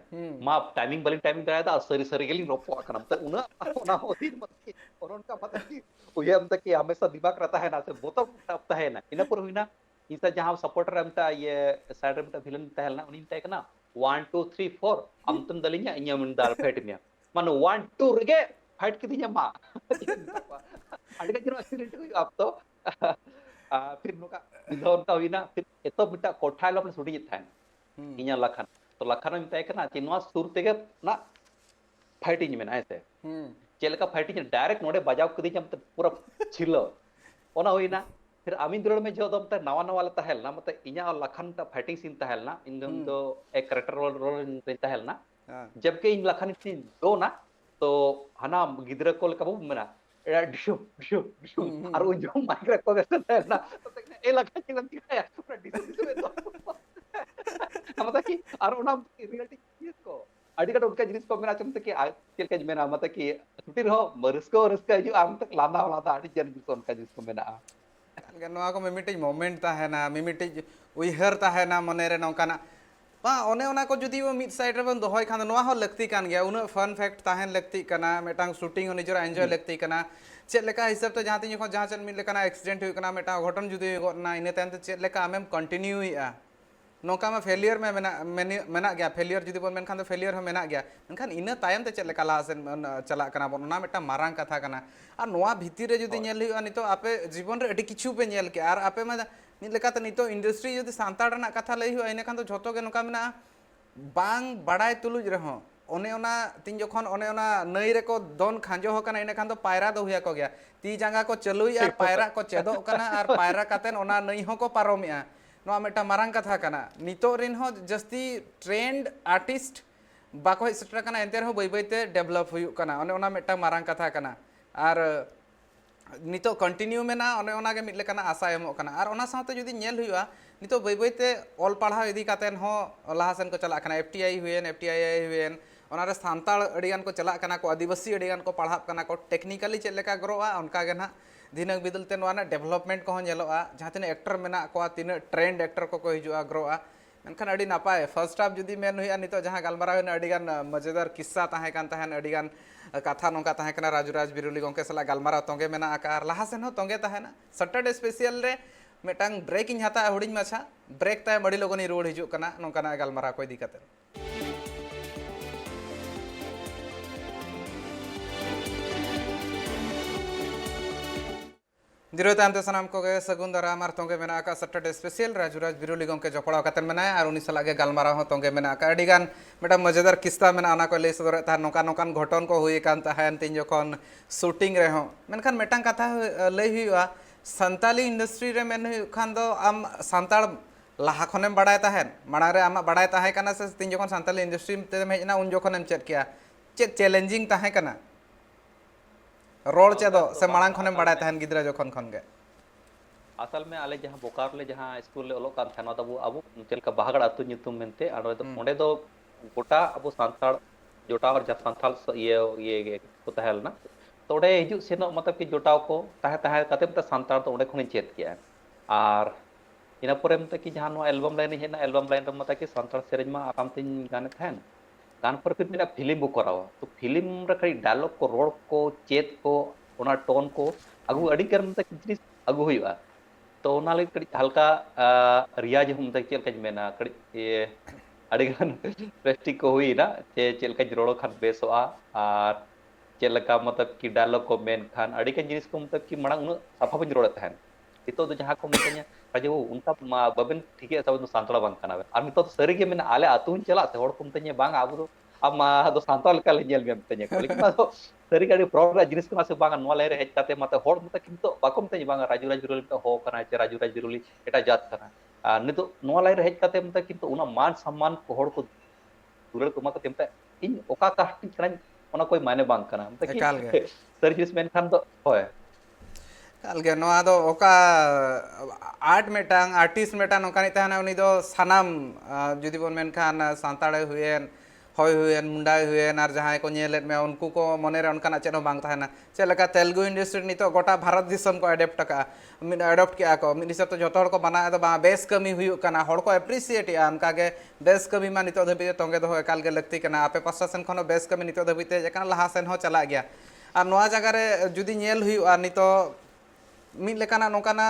मां टाइमिंग बलिंग टाइमिंग कराया था सरी सरी गेली रोपो कना तो उना होती मतलब और उनका मतलब कि ये हम तक कि हमेशा दिमाग रहता है ना से बोतल टपता है ना इन पर हुई ना इनसा जहां सपोर्टर हमता ये साइड में विलन तहलना उनी तक ना 1 2 3 4 अमतन दलिnya इnya min dal fight nya man 1 2 rege fight kidinya ma ada kan accident हुई अब तो फिर नुका इधर का हुई ना फिर एतो बिटा कोठा लो अपने शूटिंग था इnya लखन तो लखन में तय करना चिनवा सुर तेगे ना फाइटिंग में ना ऐसे चेल का फाइटिंग डायरेक्ट नोडे बजाव कदी मतलब पूरा छिलो ओना हुई ना फिर आमी दुलड़ में जो दो मतलब नवा नवा ले तहलना मतलब इnya लखन ता फाइटिंग सीन तहलना इन दो एक कैरेक्टर रोल तहलना जबकि इन लखन इतनी दो ना तो हना गिद्र को लेकर वो मना एड़ा डिशु डिशु डिशु और वो जो माइक रखो वैसे तहलना तो तक ए लखन चिंगन दिखाया पूरा डिशु डिशु में दो मतलब कि और उना रियलिटी चीज को अड़ी का उनका जिनिस को मेरा चमते कि चल के मेना मतलब कि छुट्टी रहो रस्को जो आम तक लादा लादा अड़ी जन जिनिस उनका जिनिस को मेना नवा को मिमिटिज मोमेंट ताहेना मिमिटिज उइहर ताहेना मने रे नौकाना बा ओने ओना को जुदी वो मिड साइड रे बन दोहय खान नवा हो लगती कान गया उन फन फैक्ट ताहेन लगती कना मेटांग शूटिंग निजरा एंजॉय लगती कना चेक लेका हिसाब ते जहां तीन जहां चन मिल लेकना एक्सीडेंट हुई कना मेटा घटन जुदी ना इने तान ते चेक लेका आमेम कंटिन्यू हुआ नौका में फेलियर में मेना गया फेलियर जुदी बन मेनखान तो फेलियर हो मेना गया मेनखान इना तायम ते चेक लेका लासेन चला कना बन ना मेटा मारांग कथा कना और नवा भीतर रे जुदी नेल हुआ नितो आपे जीवन रे अडी किछु पे नेल के और आपे में ᱢᱤᱫ ᱞᱮᱠᱟᱛᱮ ᱱᱤᱛᱚᱜ ᱤᱱᱰᱟᱥᱴᱨᱤ ᱡᱩᱫᱤ ᱥᱟᱱᱛᱟᱲ ᱨᱮᱱᱟᱜ ᱠᱟᱛᱷᱟ ᱞᱟᱹᱭ ᱦᱩᱭᱩᱜᱼᱟ ᱤᱱᱟᱹᱠᱷᱟᱱ ᱫᱚ ᱡᱷᱚᱛᱚ ᱜᱮ ᱱᱚᱝᱠᱟ ᱢᱮᱱᱟᱜᱼᱟ ᱵᱟᱝ ᱵᱟᱲᱟᱭ ᱛᱩᱞᱩᱡ ᱨᱮᱦᱚᱸ ᱚᱱᱮ ᱚᱱᱟ ᱛᱤᱧ ᱡᱚᱠᱷᱚᱱ ᱚᱱᱮ ᱚᱱᱟ ᱱᱟᱹᱭ ᱨᱮᱠᱚ ᱫᱚᱱ ᱠᱷᱟᱸᱡᱚ ᱟᱠᱟᱱᱟ ᱤᱱᱟᱹᱠᱷᱟन ᱫᱚ ᱯᱟᱭᱨᱟ ᱫᱚ ᱦᱩᱭ ᱟᱠᱚ ᱜᱮᱭᱟ ᱛᱤ ᱡᱟᱸᱜᱟ ᱠᱚ ᱪᱟᱹᱞᱩᱭᱟ ᱟᱨ ᱯᱟᱭᱨᱟ ᱠᱚ ᱪᱮᱫᱚᱜ ᱠᱟᱱᱟ ᱟᱨ ᱯᱟᱭᱨᱟ ᱠᱟᱛᱮ ᱚᱱᱟ ᱱᱟᱹᱭ ᱦᱚᱸᱠᱚ ᱯᱟᱨᱚᱢᱮᱜᱼᱟ ᱱᱚᱣᱟ ᱢᱤᱫᱴᱟᱝ ᱢᱟᱨᱟᱝ ᱠᱟᱛᱷᱟ ᱠᱟᱱᱟ ᱱᱤᱛᱚᱜ ᱨᱮᱱ ᱦᱚᱸ ᱡᱟᱹᱥᱛᱤ ᱴᱨᱮন্ড ᱟᱨᱴᱤস্ট ᱵᱟᱠᱚ ᱦᱮᱡ ᱥᱮᱴᱮᱨ ᱟᱠᱟᱱᱟ ᱮᱱᱛᱮ ᱨᱮᱦᱚᱸ ᱵᱟᱹᱭ ᱵᱟᱹᱭᱛᱮ ᱰᱮᱵᱷᱞᱚᱯ ᱦᱩᱭᱩᱜ ᱠᱟᱱᱟ ᱚᱱᱮ ᱚᱱᱟ ᱢᱤᱫᱴᱟᱝ ᱢᱟᱨᱟᱝ ᱠᱟᱛᱷᱟ ᱠᱟᱱᱟ ᱟᱨ नितो कंटिन्यू में ओने ओनागे मिद लेकाना आशा एमोग कना और ओना साथे जुदी नेल हुआ नितो बाई बाईते ऑल पढ़ाव इदी कातेन हो लाहासेन को चला कना एफटीआई हुएन ओनारे सान्ताड़ अडिगान को चला कना को आदिवासी अडिगान को पढ़ाव कना को टेक्निकली चेक लेका ग्रोआ उनका गे ना दिनक बिदलते नोना डेवलपमेंट को नेलोआ जहां तिना एक्टर मेना को तिना ट्रेंड एक्टर को हिजुआ ग्रोआ मेनखान अडी नापाय फर्स्ट हाफ जुदी मेन हुआ नितो जहां गालमारा हुना अडिगान मजेदार किस्सा ताहे कान ताहेन अडिगान कथा नौका ताहे कना राजुराज बिरुली गोंके सला गालमारा तोंगे मेना आकार लाहासेन हो तोंगे ताहेना सैटरडे स्पेशल रे मेटांग ब्रेक इन हाता हुडिंग माछा ब्रेक ताय मडी लोगनी रोड हिजु कना नौकाना गालमारा को इदी काते दिरोतामते सनाम को गे सगुन दाराम आर तोंगे मेना का सैटरडे स्पेशल राजुराज बिरुली गोंके जपड़ाव काते मेना और उनी सलागे गालमारा हो तोंगे मेना का अडिगान मेटा मजेदार किस्सा मेना आना को लई सदर ता नोका नोकान घटन को हुई कान ताहेन तिन जखन शूटिंग रे हो मेनखान मेटांग कथा लई हुआ संताली इंडस्ट्री रे मेन हुई खान दो आम सांताड़ लाहा खनेम बड़ाय ताहेन माड़ा रे आमा बड़ाय ताहे कना से तिन जखन संताली इंडस्ट्री ते हेजना उन जखनेम चेक किया चेक चैलेंजिंग ताहे कना रोड चेदो से मांग खने बड़ा तहन गिद्रा जखन खन गे असल में आले जहां बोकार ले जहां स्कूल ले ओलो कान थाना तब अब चलका बाहगड़ अतु नितुम मेनते और ओंडे दो गोटा अब सांताड़ जोटा और जब सांताल ये को तहल ना तो ओंडे हिजु सेनो मतलब कि जोटाव को ताहे ताहे कते त सांताड़ तो ओंडे खने चेत किया और इना परे मतलब कि जहां नो एल्बम लाइन हेना एल्बम लाइन मतलब कि सांताड़ सेरेज मा आकाम तिन गाने थान गान पर फिर मेरा फिल्म बुक करावा तो फिल्म रे कई डायलॉग को रोड को चेत को ओना टोन को अगु अडी कर मतलब जिनिस अगु हुआ तो ओना ले कड़ी हल्का रियाज हम तक चल के मेना कड़ी ये अडी गान प्रेस्टिक को हुई ना चे चल के रोड खान बेसोआ और चलका मतलब कि डायलॉग को मेन खान अडी के जिनिस को मतलब कि मणा उन सफा बन रोड तहन इतो तो जहां को मतलब राजे उनका बबन ठीक है सब सांतड़ा बांग कना और नितो तो सरी के मेना आले आतुन चला से होड़ कुम तने बांग आबु अब मा दो सांतल का लेल में तने को लेकिन तो सरी गाड़ी प्रॉब्लम जिनिस को से बांग नवा ले हेज काते मते होड़ मते किंतो बाकुम तने बांग राजुराज बिरुली तो हो कना चे राजुराज बिरुली एटा जात कना नितो नवा ले हेज काते मते किंतो उना मान सम्मान को होड़ को दुरल को मते मते इन ओका कास्टिंग कना ओना कोई मायने बांग कना मते कि सरी जिनिस मेन खान तो होय कालगे नोआ दो ओका आर्ट मेटांग आर्टिस्ट मेटांग नोकानी तहना उनी दो सानाम जुदी बोन मेनखान सांताड़े हुएन हय हुएन मुंडाई हुएन और जहां को नेलेट में उनको को मने रे उनका चेनो बांग तहना चेलका तेलुगु इंडस्ट्री नितो गोटा भारत दिसम को एडप्ट का एडप्ट किया को मिनिसर तो जतो हड़ को बना दो बा बेस कमी हुई कना हड़ को एप्रिशिएट या उनका के बेस कमी मा नितो धबी तोंगे दो एकाल गे लगती कना आपे पासा सेन खनो बेस कमी नितो धबीते जकन लहा सेन हो चला गया और नोआ जगह रे जुदी नेल हुई नितो मिद लेकाना नोकाना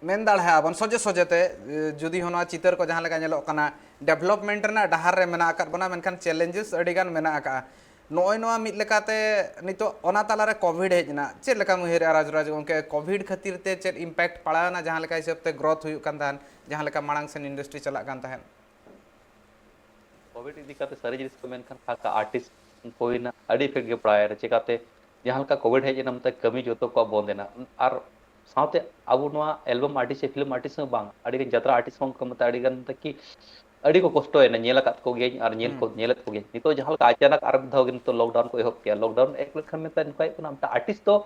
मेन दाड़ा बन सजे सजेते जुदी होना चितर को जहां लेका नेलोक कना डेवलपमेंट रेना डहार रे मेना आकार बना मेनखान चैलेंजेस अडिगान मेना आका नोय नोआ मिद लेकाते नितो ओना ताला रे कोविड हेजना चे लेका मुहिर राजराज उनके कोविड खातिर ते चे इम्पैक्ट पड़ाना जहां लेका हिसाब ते ग्रोथ हुई कान तान जहां लेका मांग सेन इंडस्ट्री चला कान ताहन कोविड इदी काते सारी जिनिस को मेनखान खाका आर्टिस्ट कोई ना अडी इफेक्ट गे पड़ाया रे चेकाते जहां का कोविड है जनम तक कमी जो तो को बोंदेना और साथ अब एल्बम आर्टिस्ट से फिल्म आर्टिस्ट बांग अड़ी जत्रा आर्टिस्ट को कमता अड़ी गन तक अड़ी को कष्ट है नेल को गे और नेल को नेलत को गे नितो जहां अचानक आर धाव नितो लॉकडाउन को एहब किया लॉकडाउन एक लेखन में तन काय ना आर्टिस्ट तो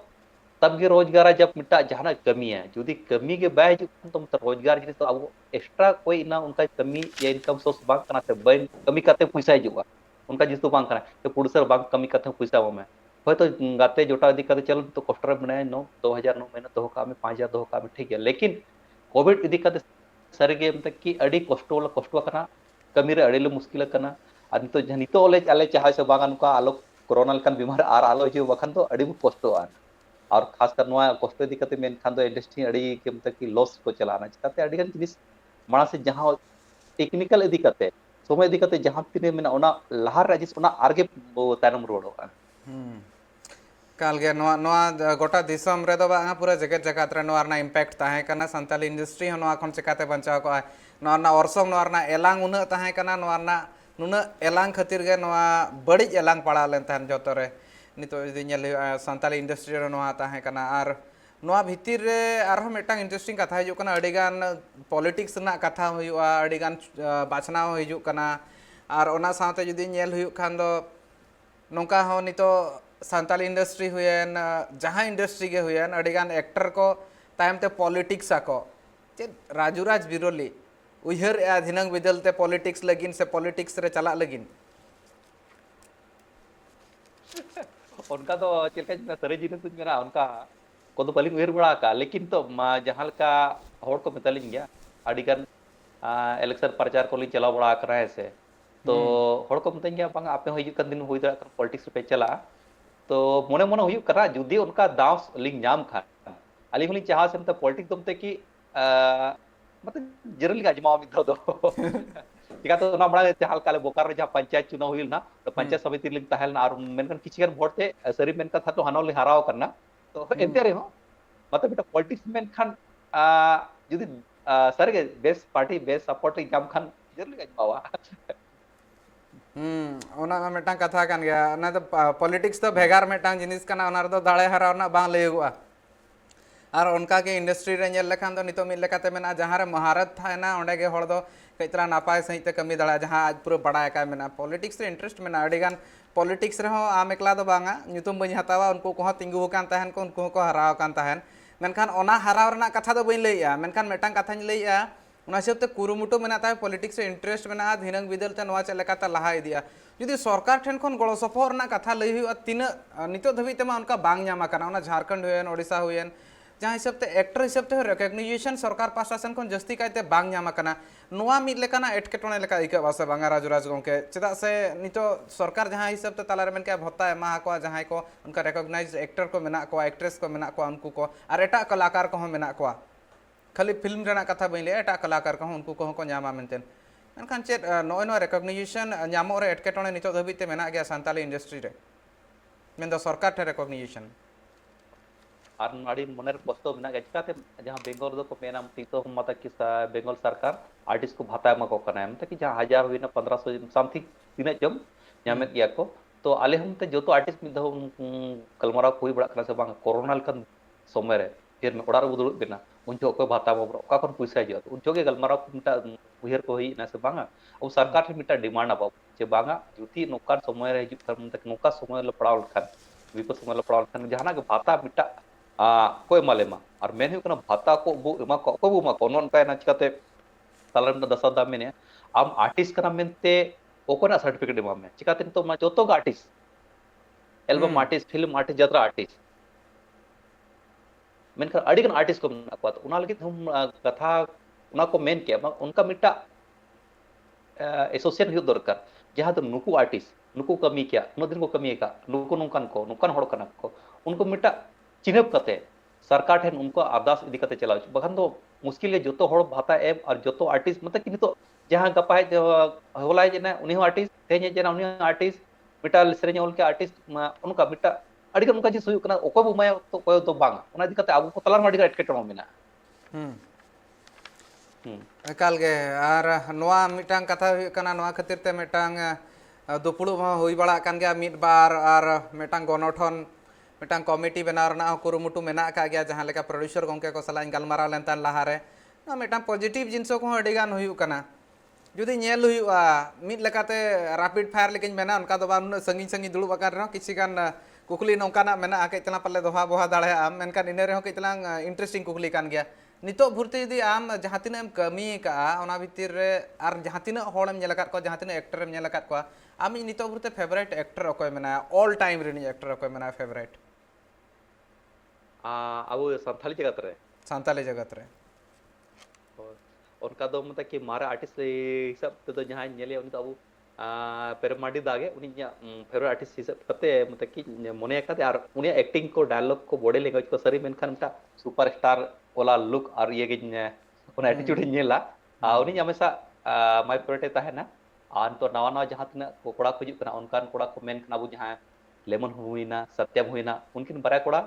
तब गे रोजगार जब मिटा जहां कमी है जुदी कमी के बाय तो मत रोजगार जिनिस तो अब एक्स्ट्रा कोई ना उनका कमी या इनकम सोर्स बांग कना ते बन कमी करते पैसा हिजुआ उनका जिस तो बांग कना तो पुरुषर बांग कमी करते पैसा वो में হয়তো গাতে জোটা ইদি কাতে চল তো কষ্টরে মানে 2009 महीना दो का में 5000 दो का में ठीक है लेकिन कोविड इदी काते सरगे मतलब कि अड़ी कष्ट कना कमी रे अड़ी मुश्किल कना और नितो ओले आले चाहे से बागान का आलो कोरोना लकन बीमार आर आलो जो बखन तो अड़ी कष्टोआ और खास कर नवा कष्ट इदी काते मेन खान दो इंडस्ट्री अड़ी के मतलब कि लॉस को चलाना चिकाते अड़ी गन जिनिस माना से जहां टेक्निकल इदी काते समय इदी काते जहां तिने मेना ओना लहार राजिस ओना आरगे तायनम रोडोआ काल गे गोटा दिसम रे दो बांगा पूरा जगत जगत रे नोआ ना इम्पैक्ट ताहे कना संताली इंडस्ट्री हो नोआ खन चिकाते बंचाव को नोआ ना ऑर्सम नोआ ना एलांग उन ताहे कना नोआ ना नुन एलांग खातिर गे नोआ बड़ी एलांग पड़ा लेन तान जतो रे नितो इदि नेल संताली इंडस्ट्री रे नोआ ताहे कना आर नोआ भितिर रे आरो मेटांग इंटरेस्टिंग कथा हिजु कना अडिगान पॉलिटिक्स ना कथा हुयुआ अडिगान बाछनाव हिजु कना आर ओना साथे जदि नेल हुयु खान दो नोका हो नितो संताली इंडस्ट्री हुएन जहाँ इंडस्ट्री के हुएन अडिगान एक्टर को तायम ते पॉलिटिक्स आको चे राजूराज बिरोली उहर धिनंग बिदलते पॉलिटिक्स लगिन से पॉलिटिक्स रे चला लगिन उनका तो चिलका सरे जिनिस तुझ मेरा उनका को तो बलिंग उहर बड़ा का लेकिन तो जहां का होड़ को मितलिंग गया अडिगान इलेक्शन प्रचार को चला बड़ा कर रहे से तो होड़ को मितलिंग गया बांग आपे होई कन दिन होई दा पॉलिटिक्स पे चला तो मोने मोने हुई करा जुदी उनका दाव लिंग नाम खा अली हुली चाहा से मतलब पॉलिटिक्स तुमते कि मतलब जरल अजमाव मिद्रो दो चिका तो ना बड़ा चाहल काले बोकार जहां पंचायत चुनाव हुई ना तो पंचायत समिति लिंग तहल ना और मेनकन किछगन वोट थे सरी मेनका था तो हनौली हराव करना तो एते रे हो मतलब बेटा पॉलिटिक्स मेन खान जुदी सर के best party best support exam खान जरल अजमावा ओना मेटांग कथा कान गया ना तो पॉलिटिक्स तो भेगार मेटांग जिनिस कना ओना तो दाड़े हरा ना बांग लेगुआ और उनका के इंडस्ट्री रे नेल लेखान दो नितो मिल लेकाते मेना जहां रे महारत था ना ओंडे गे होड़ दो कइतरा नापाय सहित ते कमी दाड़ा जहां आज पूरा बड़ा का मेना पॉलिटिक्स रे इंटरेस्ट मेना अडिगान पॉलिटिक्स रे हो आम एकला दो बांगा नितुम बኝ हतावा उनको को तिंगु कान तहन को उनको को हराव कान तहन मेनखान ओना हराव रना कथा दो बኝ लइया मेनखान मेटांग कथाñ लइया उना हिसाब ते कुरुमुटु मेना ताय पॉलिटिक्स रे इंटरेस्ट मेना धिनंग बिदल ते नोआ चलेकाता लहा इदिया जुदी सरकार ठेन खन गड़ो सपोहर ना कथा लई हुआ तीन नितो धबी तेमा उनका बांग न्यामा कना ओना झारखंड हुएन ओडिशा हुएन जहाँ हिसाब ते एक्टर हिसाब ते रिकग्निशन सरकार पासा सेन खन जस्ती कायते बांग न्यामा कना नोआ मिद लेकाना एटकेटोने लेका इका वासे बांगा राजूराज गोंके चेदा से नितो सरकार जहाँ हिसाब ते तालारे मेन के भत्ता एमा को जहाँ को उनका रिकग्नाइज एक्टर को मेना को एक्ट्रेस को मेना को उनको को और एटा कलाकार को मेना को खाली फिल्म रेना कथा बኝ ले एटा कलाकार को उनको को न्यामा मेनतेन मेनखान चेद नोय नो रिकग्निशन न्यामो रे एटकेटोने नितो धबी ते मेना गया संताली इंडस्ट्री रे मेन दो सरकार ठे रिकग्निशन और नाड़ी मनेर कष्ट मेना गया चिकाते जहां बेंगल को मेना तीतो मत कि बेंगल सरकार आर्टिस्ट को भाता एमा को कना मतलब कि जहां 1000 हुई ना 1500 समथिंग तीन जम ᱧᱟᱢᱮᱫ गया को तो आले हम ते जोतो आर्टिस्ट मिद कलमरा कोई बड़ा कना से बांग कोरोना लकन समय रे फिर में ओड़ा रे बुदुड़ बिना उन जो को भाता बब्रो का कोन पैसा जो उन जो के गलमरा मिटा उहर को ही ना से बांगा अब सरकार थे मिटा डिमांड अब जे बांगा जुती नोकार समय रे हिजु कर मतलब नोका समय ल पड़ाव लखन विपद समय ल पड़ाव लखन जहाना के भाता मिटा कोई मालेमा और मेन हुई कना भाता को बु एमा को बु मा कोनन पे ना चिकाते तालम ना दसा दाम में आम आर्टिस्ट कना मेनते ओकोना सर्टिफिकेट एमा में चिकाते तो मा जोतो artist album artist film artist जत्रा आर्टिस्ट मेनखान अडिगन आर्टिस्ट को मेना को उना लगित हम कथा उना को मेन के उनका मिटा एसोसिएशन हुई दरकार जहां तो नुकु आर्टिस्ट नुकु कमी क्या उन दिन को कमी का नुकु नुकान होड़ कना को उनको मिटा चिन्हप कते सरकार ठेन उनको अरदास इदी कते चलाव बखन दो मुश्किल है जोतो होड़ भाता एम और जोतो आर्टिस्ट मतलब कि तो जहां गपाय होलाय जेना उनी आर्टिस्ट तेजे जेना उनी आर्टिस्ट मिटा सेरेñ ओल के आर्टिस्ट उनका मिटा अड़ी उनका जिस हुई ओको बुमाय तो कोय तो बांग उना दिकते अब को तलार माडी एटकेटों मेना एकाल गे आर नोआ मिटांग कथा हुई कना नोआ खातिर ते मिटांग दुपुड़ु हुई बड़ा कान गया मिट बार आर मिटांग गनठन मिटांग कमिटी बनाव रना कुरुमुटु मेना का गया जहां लेका प्रोड्यूसर गोंके को सलाह गलमाराव लेन तान लहारे ना मिटांग पॉजिटिव जिनसो को अड़ी गान हुयु कना जुदी नेल हुयुआ मिद लेकाते रैपिड फायर लेकिन मेना उनका दो बार संगी संगी दुड़ुब आकार रहो किसी गान कुकली नौकाना मेना आके इतना पल्ले दोहा बोहा दाड़े आम मेनकान इने रहो इतना इंटरेस्टिंग कुकली कान गया नितो भुरते यदि आम जहां तिना एम कमी का ओना भितर रे आर जहां तिना होड़म नेलकात को जहां तिना एक्टर एम नेलकात को आमी नितो भुरते फेवरेट एक्टर अकोय मेना ऑल टाइम रिनी एक्टर अकोय मेना फेवरेट अब संथाली जगत रे सांताली जगत रे उनका दो मतलब कि मारा आर्टिस्ट हिसाब ते तो जहां नेले उन तो अब पेरमाडी दागे उनी फेवरेट आर्टिस्ट हिसाब कते मतलब कि मने एकते आर उनी एक्टिंग को डायलॉग को बॉडी लैंग्वेज को सरी मेनखान मटा सुपरस्टार वाला लुक और ये गे उन एटीट्यूड नेला उनी हमेशा माय फेवरेट ताहेना आन तो नवा नवा जहां तना कोड़ा को हिजुक कना उनकान कोड़ा को मेन कना अबु जहां लेमन हुइना सत्यम हुइना उनकिन बारे कोड़ा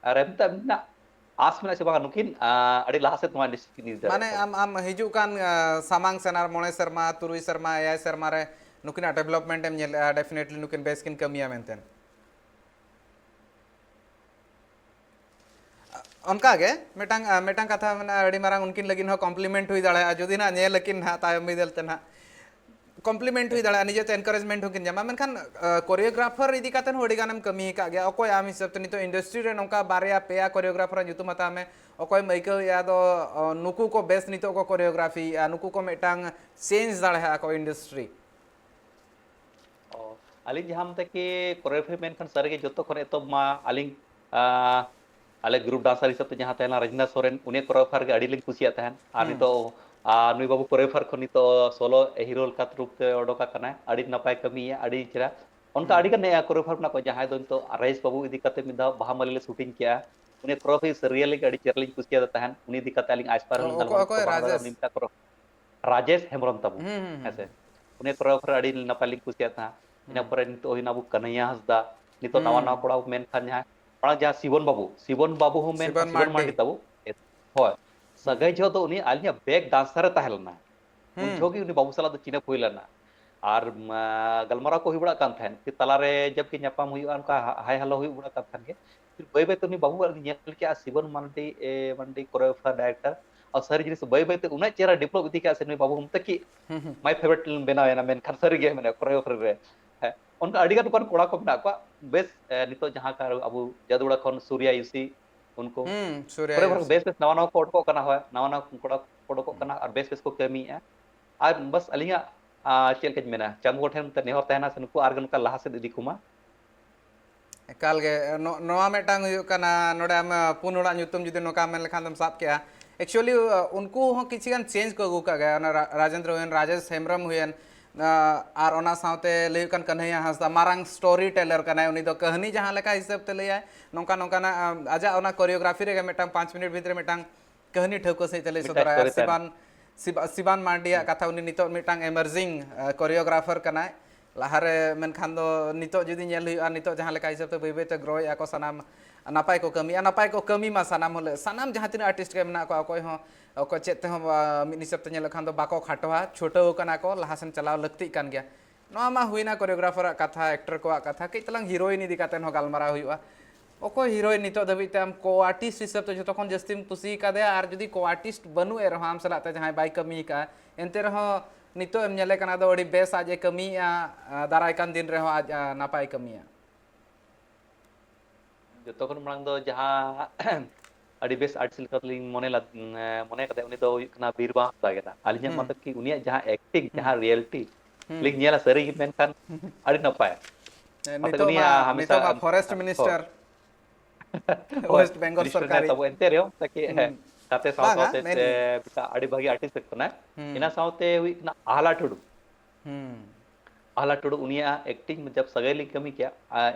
और एमता ना आस में से बागा नुकिन अड़ी लाहा से तुम्हारे डिस्ट्रिक्ट माने आम हिजू कान सामांग सेनार मोने शर्मा तुरुई शर्मा एआई शर्मा रे नुकिन डेवलपमेंट एम डेफिनेटली नुकिन बेस किन कमिया मेंटेन उनका गे मेटांग मेटांग कथा मना अड़ी मारांग उनकिन लगिन हो कॉम्प्लीमेंट हुई दाड़ा जुदी ना ने लकिन हा तायम बिदलते ना कॉम्प्लीमेंट हुई दाड़ा निजे एनकरेजमेंट होकिन जमा मेनखान कोरियोग्राफर इदी कातन होड़ी गानम कमी का गया अकोय आम हिसाब ते नितो इंडस्ट्री रे नोका बारिया पेया कोरियोग्राफर जुतुम हता में अकोय मैको या दो नुकु को बेस नितो को कोरियोग्राफी नुकु को मेटांग चेंज दाड़ा है को इंडस्ट्री अलिंग जहां तक कि कोरियोग्राफी मेनखान सर के जतो खने तो मा अलिंग अले ग्रुप डांसर हिसाब ते जहां तहना रजना सोरेन उनी कोरियोग्राफर के अड़ी लिंग कुसिया तहन आ नितो नुई बाबू कोरियोग्राफर को नितो सोलो हीरो का रूप ते ओडोका कना अड़ी नपाय कमी है अड़ी चरा उनका अड़ी कने कोरियोग्राफर ना को जहां दो तो राइस बाबू इदी कते मिदा बाहामली ले शूटिंग किया उनी कोरियोग्राफी रियली अड़ी चरलिंग कुसिया तहन उनी इदी कते अलिंग आसपार राजेश हेमरम तबू ऐसे उनी कोरियोग्राफर अड़ी नपाय लिंग कुसिया था ina pore nito hina bu kanaya hasda nito nawa nawa koda men khan jahang orang jahang Sibon Babu hu men Sibon Mandi tabu hoy sagai jo to uni alinya back dancer tahelna un jogi uni babu sala do china phoilana ar galmara ko hibada kan thahen ki talare jab ki nyapam huyu an ka hai hello huyu bada kan thahen फिर बै बै तो नी बाबू nail के सिबन मंडी choreographer director और सारी जिनिस बै बै तो उना चेहरा develop इदी के से बाबू हम तक की माय फेवरेट बेना ना मेन खान सारी गे मैंने कोरियोग्राफर रे उनका अड़ीगान को कोड़ा को मेना को बेस नितो जहां का अबु जादुड़ा खन सूर्या यूसी उनको सूर्या बेस बेस नवा नवा कोड को कना होय नवा नवा कोड़ा कोड को कना और बेस बेस को कमी है और बस अलिया चेल के मेना चांदो ठेन त नेहर तहना से नुको आर्गन का लाहा से दीदी कुमा एकाल गे नोवा मेटांग हुयु कना नोडे आम पुन ओड़ा ᱧᱩᱛᱩᱢ जुदि नोका मेन लेखान दम साब के एक्चुअली उनको हो किछि गान चेंज को अगु का गया राजेंद्र हुयन राजेश हेमरम हुयन आर ओना साउते लय कन कन्हैया हंसदा मारांग स्टोरी टेलर कना उनी दो कहानी जहां लेका हिसाब ते लय नोका नोका ना आजा ओना कोरियोग्राफी रे मेटांग 5 मिनट भीतर मेटांग कहानी ठौको से तले सदरा सिबान मांडिया कथा उनी नितो मेटांग एमर्जिंग कोरियोग्राफर कना लाहारे मेनखान दो नितो जुदी नेल हुआ नितो जहां लेका हिसाब ते बै बै ते ग्रोय आको सनाम नापाय को कमी मा सनाम होले सनाम जहां तीन आर्टिस्ट के मेना को अकोय हो अको चेते हो मिद हिसाब ते नेल खान दो बाको खाटोहा छोटो कना को लाहासन चलाव लगती कान गया नोआ मा हुइना कोरियोग्राफर कथा एक्टर को कथा के तलंग हीरोइन इदी कातेन हो गालमारा हुआ अको हीरोइन नितो दबी ते हम को आर्टिस्ट हिसाब ते जतो खन जस्तिम कुसी का दे आर जुदी को आर्टिस्ट बनु ए रहा हम सलाते जहां बाई कमी का एनते रहो नितो एम नेले कना दो अडी बेस आज कमी दाराय कान दिन रहो आज नापाय कमी जतो खन मांग दो जहां अडी बेस आर्टिस्ट कतलिंग मने कते उनी दो कना बीरबा दागेना अलिnya मतलब कि उनिया जहां एक्टिंग जहां रियलिटी लिंग नेला सरी मेन खान अडी नपाय नितो मा फॉरेस्ट मिनिस्टर वेस्ट बेंगल सरकारी तब एंते रेओ ताकि ताते साउथ ते बिका अडी भागी आर्टिस्ट कना इना साउते हुई ना आहला टुडू उनिया एक्टिंग जब सगैली कमी किया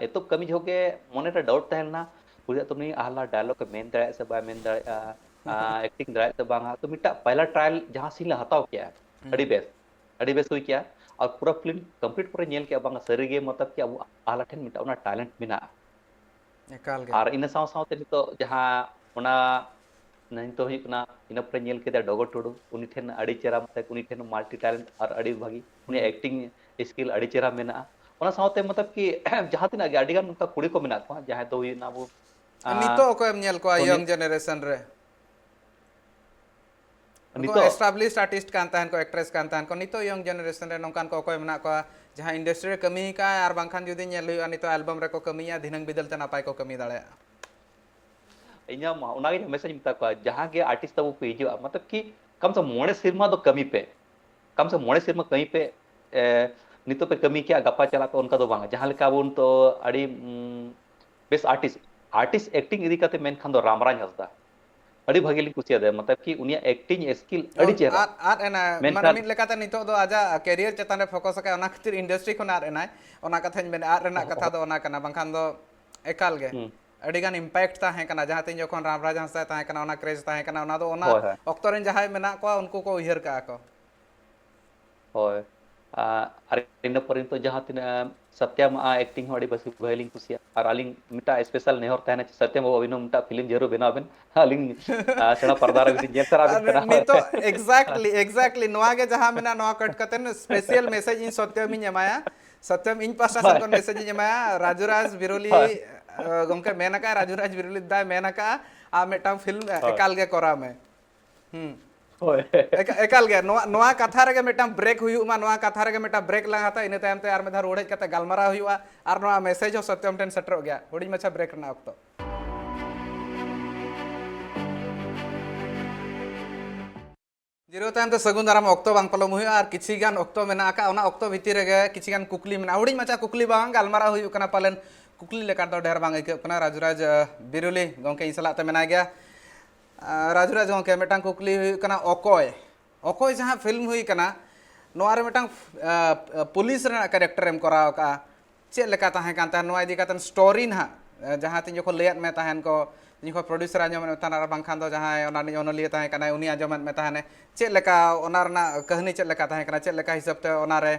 एतो कमी जोके मोने टा डाउट तहना पुजा तो नहीं आहला डायलॉग के मेन दरा से बा मेन दरा एक्टिंग दरा से बांगा तो मिटा पहला ट्रायल जहां सीन हताव किया अडी बेस हुई किया और पूरा फिल्म कंप्लीट पूरा नेल किया बांगा सरी गे मतलब कि अब आहला ठेन मिटा उना टैलेंट मिना एकाल गे और इन साव सावते नितो जहां उना नहीं तो हुई ना इन पर नेल के डोगो टुडू उनी ठेन अडी चेरा मते उनी ठेन मल्टी टैलेंट और अडी भागी उनी एक्टिंग स्किल अड़ी चेहरा मेना ᱚᱱᱟ ᱥᱟᱶᱛᱮ ᱢᱚᱛᱞᱚᱵ ᱠᱤ ᱡᱟᱦᱟᱸ ᱛᱤᱱᱟᱹᱜ ᱜᱮ ᱟᱹᱰᱤ ᱜᱟᱱ ᱚᱱᱠᱟ ᱠᱩᱲᱤ ᱠᱚ ᱢᱮᱱᱟᱜ ᱠᱚᱣᱟ ᱡᱟᱦᱟᱸᱭ ᱫᱚ ᱦᱩᱭᱱᱟ ᱟᱵᱚ ᱱᱤᱛᱚᱜ ᱚᱠᱚᱭᱮᱢ ᱧᱮᱞ ᱠᱚᱣᱟ ᱥᱳᱱᱤ ᱤᱭᱚᱝ ᱡᱮᱱᱟᱨᱮᱥᱚᱱ ᱨᱮ ᱩᱱᱠᱩ ᱱᱤᱛᱚᱜ ᱮᱥᱴᱟᱵᱞᱤᱥ artist kan tahan ko actress kan tahan ko nito young generation re nongkan ko okoy menak ko jahan industry re kami ka ar bangkhan judi nyel huyu nito album re ko kamiya dhinang bidal te napai ko kami dare ᱤᱧᱟᱹᱜ ᱚᱱᱟᱜᱮ message ᱢᱮᱛᱟ ᱠᱚᱣᱟ ᱡᱟᱦᱟᱸ ᱜᱮ artist ᱛᱟᱵᱚ ᱯᱮ ᱦᱤᱡᱩᱜᱼᱟ ᱢᱚᱛᱞᱚᱵ ᱠᱤ कम से मोड़े सिरमा दो कमी पे कम से मोड़े सिरमा कमी पे नितो पे कमी किया गप्पा चला तो उनका दो बांगा जहां लेका बुन तो अड़ी बेस्ट आर्टिस्ट आर्टिस्ट एक्टिंग इदी काते मेन खान दो रामराज हंसदा अड़ी भागे लिंग कुसिया दे मतलब कि उनिया एक्टिंग स्किल अड़ी चेहरा ar ena man mid lekate nito do aja career chetan re focus ka ona khatir industry khon ar enai ona katha men ar rena katha do ona kana bangkhan do ekal ge ᱟᱹᱰᱤ ᱜᱟᱱ impact ᱛᱟᱦᱮᱸ ᱠᱟᱱᱟ ᱡᱟᱦᱟᱸ ᱛᱤᱧ ᱡᱚᱠᱷᱚᱱ ᱨᱟᱢᱨᱟᱡᱽ ᱦᱟᱸᱥᱫᱟ ᱛᱟᱦᱮᱸ ᱠᱟᱱᱟ ᱚᱱᱟ ᱠᱨᱮᱡᱽ ᱛᱟᱦᱮᱸ ᱠᱟᱱᱟ ᱚᱱᱟ ᱫᱚ ᱚᱱᱟ ᱚᱠᱛᱚ ᱨᱮᱱ ᱡᱟᱦᱟᱸᱭ ᱢᱮᱱᱟᱜ ᱠᱚᱣᱟ ᱩᱱᱠᱩ ᱠᱚ ᱩᱭᱦᱟᱹᱨ ᱠᱟᱜᱼᱟ ᱠᱚ ᱦᱳᱭ ᱟᱨ ᱤᱱᱟᱹ ᱯᱚᱨᱮ ᱱᱤᱛᱚᱜ ᱡᱟᱦᱟᱸ ᱛᱤᱱᱟᱹᱜ ᱥᱚᱛᱭᱟᱢ ᱮᱠᱴᱤᱝ ᱦᱚᱸ ᱟᱹᱰᱤ ᱵᱮᱥᱤ ᱵᱷᱟᱹᱞᱤᱧ ᱠᱩᱥᱤᱭᱟᱜᱼᱟ ᱟᱨ ᱟᱹᱞᱤᱧ ᱢᱤᱫᱴᱟᱝ ᱥᱯᱮᱥᱟᱞ ᱱᱮᱦᱚᱨ ᱛᱟᱦᱮᱱᱟ ᱥᱚᱛᱭᱟᱢ ᱵᱟᱵᱩ ᱟᱹᱵᱤᱱ ᱦᱚᱸ ᱢᱤᱫᱴᱟᱝ ᱯᱷᱤᱞᱤᱢ ᱡᱟᱹᱨᱩᱲ ᱵᱮᱱᱟᱣ ᱵᱮᱱ ᱟᱹᱞᱤᱧ ᱥᱮᱬᱟ ᱯᱚᱨᱫᱟ ᱨᱮ ᱧᱮᱞ ᱛᱚᱨᱟ ᱵᱤᱱ ᱠᱟᱱᱟ ᱱᱤᱛᱚᱜ ᱮᱠᱡᱟᱠᱴᱞᱤ ᱱᱚᱣᱟ ᱜᱮ ᱡᱟᱦᱟᱸ ᱢᱮᱱᱟᱜ ᱱᱚᱣᱟ ᱠᱟᱴ ᱠᱟᱛᱮᱱ ᱥᱯᱮᱥᱤᱭᱟᱞ ᱢᱮᱥᱮᱡ ᱤᱧ ᱥᱚᱛᱭᱟᱢ ᱤᱧ ᱮᱢᱟᱭᱟ सत्यम इन पास्टा सन कोन मैसेज जमाया राजूराज बिरोली गमके मेनका राजूराज बिरोली दाय मेनका आ मेटा फिल्म एकाल गे करा में एकाल गे नोआ कथा रे मेटा ब्रेक हुयु मा नोआ कथा रे मेटा ब्रेक लगाता इन तायम ते आर मेधा रोड़े कते गालमारा हुयुआ आर नोआ मैसेज हो सत्यम टेन सेटर हो गया हुडी मछा ब्रेक ना ऑक्तो जीरो टाइम तो सगुन दाराम ऑक्तो बांग पलम हुई और किसी गान ऑक्तो मेना का ओना ऑक्तो भीतर रे किसी गान कुकली मेना हुडी मचा कुकली बांग गालमारा हुई कना पालन कुकली लेका दो ढेर बांग इके कना राजूराज बिरुली गंके इसला ते मेना गया राजूराज गंके मेटांग कुकली हुई कना ओकोय ओकोय जहां फिल्म हुई कना नोआ रे मेटांग पुलिस रे कैरेक्टर एम कराव का चे लेका ताहें कान ता नोआ इदी कातन स्टोरी ना जहां तिन जको लेयात में ताहेन को जिनको प्रोड्यूसर आजम में ताना बांखान दो जहां ओना नि ओनलिए ताहें कना उनी आजम में ताहेने चे लेका ओना रना कहानी चे लेका ताहें कना चे लेका हिसाब ते ओना रे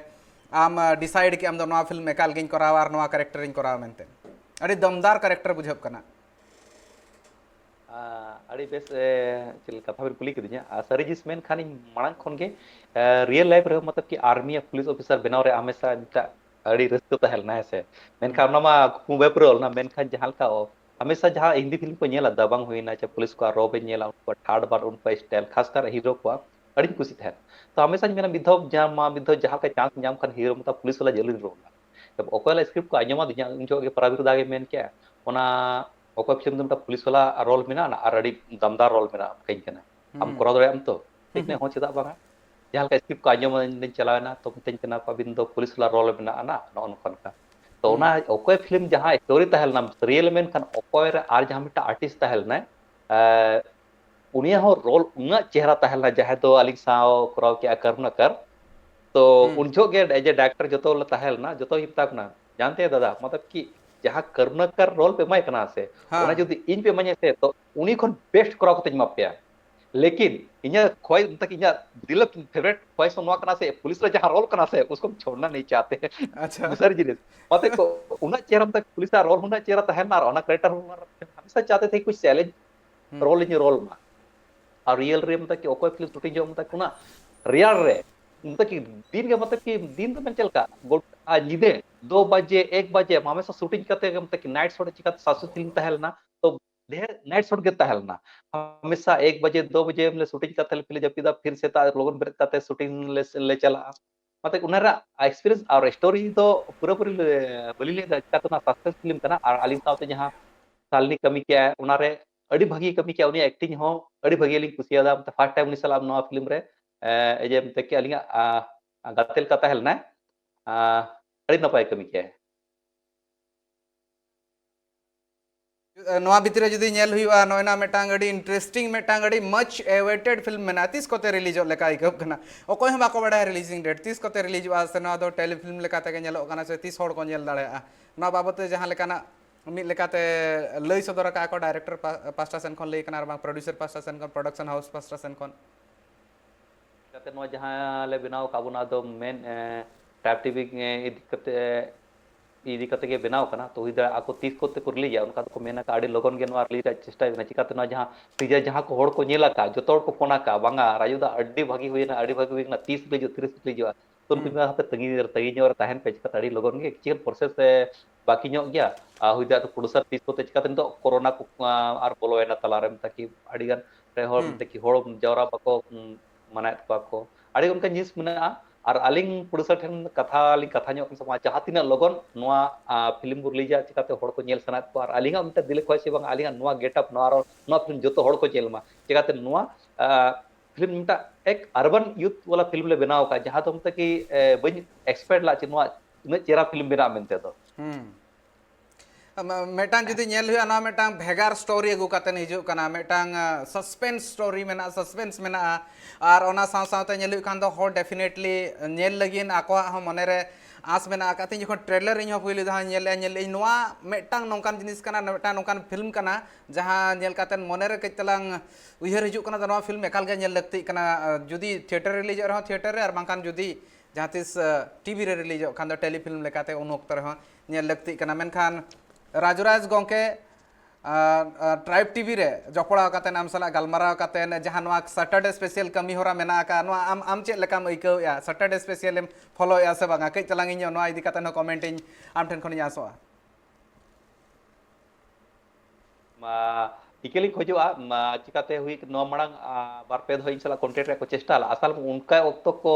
आम डिसाइड कि आम दो नोआ फिल्म एकाल गिन कराव आर नोआ कैरेक्टर इन कराव मेनते अड़ी दमदार कैरेक्टर बुझब कना अड़ी बेस चल कथा बिन कुली किदिया सारी जिस मेन खानी मांग खन के रियल लाइफ रे मतलब कि आर्मी या पुलिस ऑफिसर बनाव रे हमेशा मिटा अड़ी रस्ते तहल ना से मेन खान मा कुबे प्रोल ना मेन खान जहां का हमेशा जहां हिंदी फिल्म को नेला दबंग हुईना चे पुलिस को रोब नेला उनको ठाड़ बार उनको स्टाइल खासकर हीरो को अड़ी कुछ थे तो हमेशा मेरा मिधो जहां का चांस नाम खान हीरो मतलब पुलिस वाला जल्दी रोला जब ओकोला स्क्रिप्ट को आजमा दिया उनको के प्राविर दागे मेन क्या ओना ओको फिल्म दम पुलिस वाला रोल में ना और अड़ी दमदार रोल में कहीं कना हम करा दरे हम तो ठीक ने हो चदा बागा जहां का स्क्रिप्ट को आजमा दिन चलाना तो मितन कना पाबिन दो पुलिस वाला रोल में ना नॉन कनका तो ना ओकोय फिल्म जहां स्टोरी तहल ना रियल मेन खान ओकोय रे आर जहां मिटा आर्टिस्ट तहल ना उनिया हो रोल उना चेहरा तहल ना जहां तो अलिक साव कराव के करना कर तो उन जो के एज ए डायरेक्टर जतो तहल ना जतो हिता ना जानते हैं दादा मतलब कि जहां कर्मकर रोल पे मैं कना से ओना जदी इन पे मने से तो उनी खन बेस्ट कराव को तजमा पे लेकिन इन्हें खोई तक इन्हें दिल फेवरेट ख्वाहिश नोआ कना से पुलिस रे जहां रोल कना से उसको छोड़ना नहीं चाहते अच्छा दूसरी जिनिस मते को उना चेहरा तक पुलिस रा रोल हुना चेहरा तहना ओना कैरेक्टर हमेशा चाहते थे कुछ चैलेंज रोल इन रोल मा और रियल रे मतलब कि ओकोय फिल्म शूटिंग जो मतलब कुना रियल रे मतलब कि दिन के मतलब कि दिन तो मैं चल का निदे 2 बजे 1 बजे हमेशा शूटिंग करते मतलब कि नाइट शॉट चिका सासु फिल्म तहल ना तो ढेर नाइट शॉट के तहल ना हमेशा 1 बजे 2 बजे हमले शूटिंग करते फिर जब फिर से लोगन बेरत करते शूटिंग ले चला मतलब उनरा एक्सपीरियंस और स्टोरी तो पूरा पूरी बली ले का तो ना सक्सेस फिल्म करना और अली साउते जहां सालनी कमी किया है उनारे अड़ी भागी कमी किया उनी एक्टिंग हो अड़ी भागी लिंग कुसिया दा मतलब फर्स्ट टाइम उनी सलाम नवा फिल्म रे जे मतलब कि अलिंगा गातेल का तहल ना अड़ी नपाय कमी किया है नोआ भितर जुदी नेल हुआ नोना मेटांग अड़ी इंटरेस्टिंग मेटांग अड़ी मच एवेटेड फिल्म मेना तीस कोते रिलीज लेका इकब कना ओकोय हम बाको बड़ा रिलीजिंग डेट तीस कोते रिलीज वा से नोआ दो टेलीफिल्म लेका तके नेलो कना से 30 होड़ को नेल दाड़े नोआ बाबते जहां लेकाना मिट लेकाते लई सदर का को डायरेक्टर पास्टा सेन कोन लई कना बा प्रोड्यूसर पास्टा सेन कोन प्रोडक्शन हाउस पास्टा सेन कोन कते नोआ जहां ले बनाव काबुना दो मेन टैप टीवी इदी कते के बनाव कना तो इधर आको 30 कोते को रिलीज उनका तो मेना का आडी लोगन के नोआ रिलीज चेष्टा ना चिकाते ना जहां तीजा जहां को होड़ को नेला का जतो को फोना का बांगा राजुदा अड्डी भागी हुई ना 30 रिलीज 30 रिलीज तो उनको मैं हाथ तंगी तंगी और तहन पे चिका तड़ी लोगों के चिकन प्रोसेस से बाकी ᱧᱚᱜ गया हुई दा तो प्रोड्यूसर तीस को चिका तो कोरोना को आर बोलो है ना तलारम ताकि अड़ीगन रे होड़ ताकि होड़ जवरा बको मनात को अड़ी उनका जिस मना और अलिंग प्रोड्यूसर ठन कथा ᱧᱚᱜ समाज जहां तिना लगन नोआ फिल्म को रिलीज चिकाते होड़ को नेल सनात को और अलिंगा उनते दिल खोय से बंग अलिंगा नोआ गेटअप नोआ फिल्म जो होड़ को चेल मा चिकाते नोआ फिल्म मिटा एक अर्बन यूथ वाला फिल्म ले बनाव का जहां तुम तक कि बन एक्सपेक्ट ला चिनवा इन चेरा फिल्म बना मेनते तो मेटांग जुदी नेल हुआ ना मेटांग भेगार स्टोरी अगु काते हिजुग कना मेटांग सस्पेंस स्टोरी मेना सस्पेंस मेना और ओना साव सावते नेल हुई खान दो हो डेफिनेटली नेल लगिन आकोआ हो मने रे आस मेना काते जखन ट्रेलर इन हो पहिले दा नेल नोआ मेटांग नोंकान जिनिस कना मेटांग नोंकान फिल्म कना जहां नेल काते मने रे कइतलांग उयहर हिजुग कना नोआ फिल्म एकाल गे नेल लगती कना जुदी थिएटर रिलीज रहो थिएटर रे और बांकान जुदी जहां तिस टीवी रे रिलीज खान दो टेलीफिल्म लेकाते उन वक्त रहो नेल लगती कना मेनखान राजुराज गोंके ट्राइब टीवी रे जपड़ा काते नाम सला गलमारा काते जहां नोआ सैटरडे स्पेशल कमी होरा मेना का नोआ आम चे लेकाम इको या सैटरडे स्पेशल एम फॉलो या से बांगा कई चलांग इन नोआ इदी काते नो कमेंट इन आम ठन खन आसोआ मा इकेली खोजुआ चिकाते हुई नो मड़ांग बार पे धोई चला कंटेंट रे को चेष्टा ला असल उनका वक्त को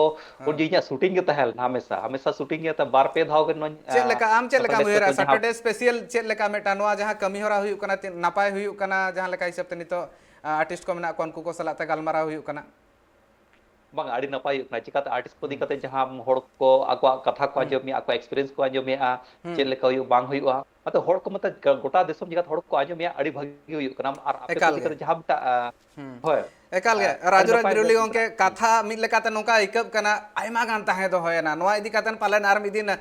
उन जिया शूटिंग के तहल हमेशा हमेशा शूटिंग के त बार पे धाव के नो चे लेका आम चे लेका मुहेरा सैटरडे स्पेशल चे लेका मेटा नोआ जहां कमी होरा हुई कना नापाय हुई कना जहां लेका हिसाब ते नितो आर्टिस्ट को मेना कोन को सला ते गलमारा हुई कना bang adi napai na चिकाते आर्टिस्ट को दिकते जहां होड़ को आको कथा को आजो मी आको एक्सपीरियंस को आजो मी चे लेका हुई बांग हुई मत होड़ को मत गोटा देशम जिका होड़ को आजो मी अड़ी भागी हुई कना और आपे को जहां ता होय एकाल गे राजुराज बिरुली गोंके कथा मिद लेकाते नोका इकब कना आयमा गान ताहे दो होयना नोआ इदी कातन पालन आर मिदिन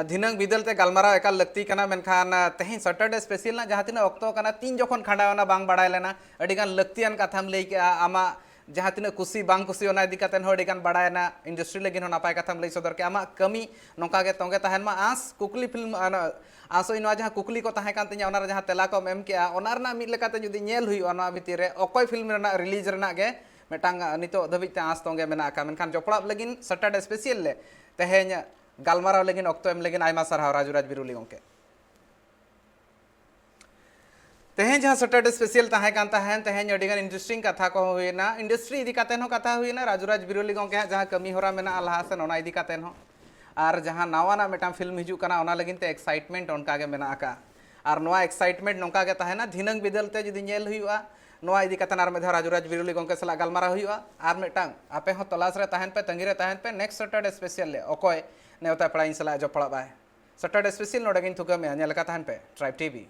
धिनंग बिदलते गलमारा एकाल लगती कना मेनखान तेही सैटरडे स्पेशल ना जहां तिना ऑक्टो कना तीन जखन खंडावना बांग बाडाय लेना अडी गान लगतियान कथाम लई के आमा जहां तिना कुसी बांग कुसी ओना इदी कातन हो अडिगान बाडायना इंडस्ट्री लगिन हो नापाय कथाम लई सदर के आमा कमी नोका गे तोंगे ताहेन मा आस कुकली फिल्म आसो इनवा जहां कुकली को ताहे कान तिना ओना जहां तेला को एम के ओना रना मिद लेकाते जुदी नेल हुई ओना भितिर रे ओकोय फिल्म रना रिलीज रना गे मेटांग नितो धबित ते आस तोंगे मेना का मेनखान जपड़ा लगिन सैटरडे स्पेशल ले तेहेन गालमाराव लगिन ऑक्टो एम लगिन आयमा सरहाव राजुराज बिरुली गोंके तेहें जहां सैटरडे स्पेशल ताहे कान ताहेन तेहें अडिगान इंटरेस्टिंग कथा को हुईना इंडस्ट्री इदी कातेन हो कथा हुईना राजुराज बिरुली गोंके जहां कमी होरा मेना लहा सेन ओना इदी कातेन हो और जहां नावाना मेटा फिल्म हिजू कना ओना लगिन ते एक्साइटमेंट उनका गे मेना का और नोआ एक्साइटमेंट नोका गे ताहेना धिनंग बिदलते जुदी नेल हुईवा नोआ इदी कातन आर मेधा राजुराज बिरुली गोंके सला गलमारा हुईवा आर मेटांग आपे हो तलाश रे ताहेन पे तंगी रे ताहेन पे नेक्स्ट सैटरडे स्पेशल ले ओकोय नेवता पड़ाई सला जो पड़ा बाय सैटरडे स्पेशल नोडगिन थुका में नेल का ताहेन पे ट्राइब टीवी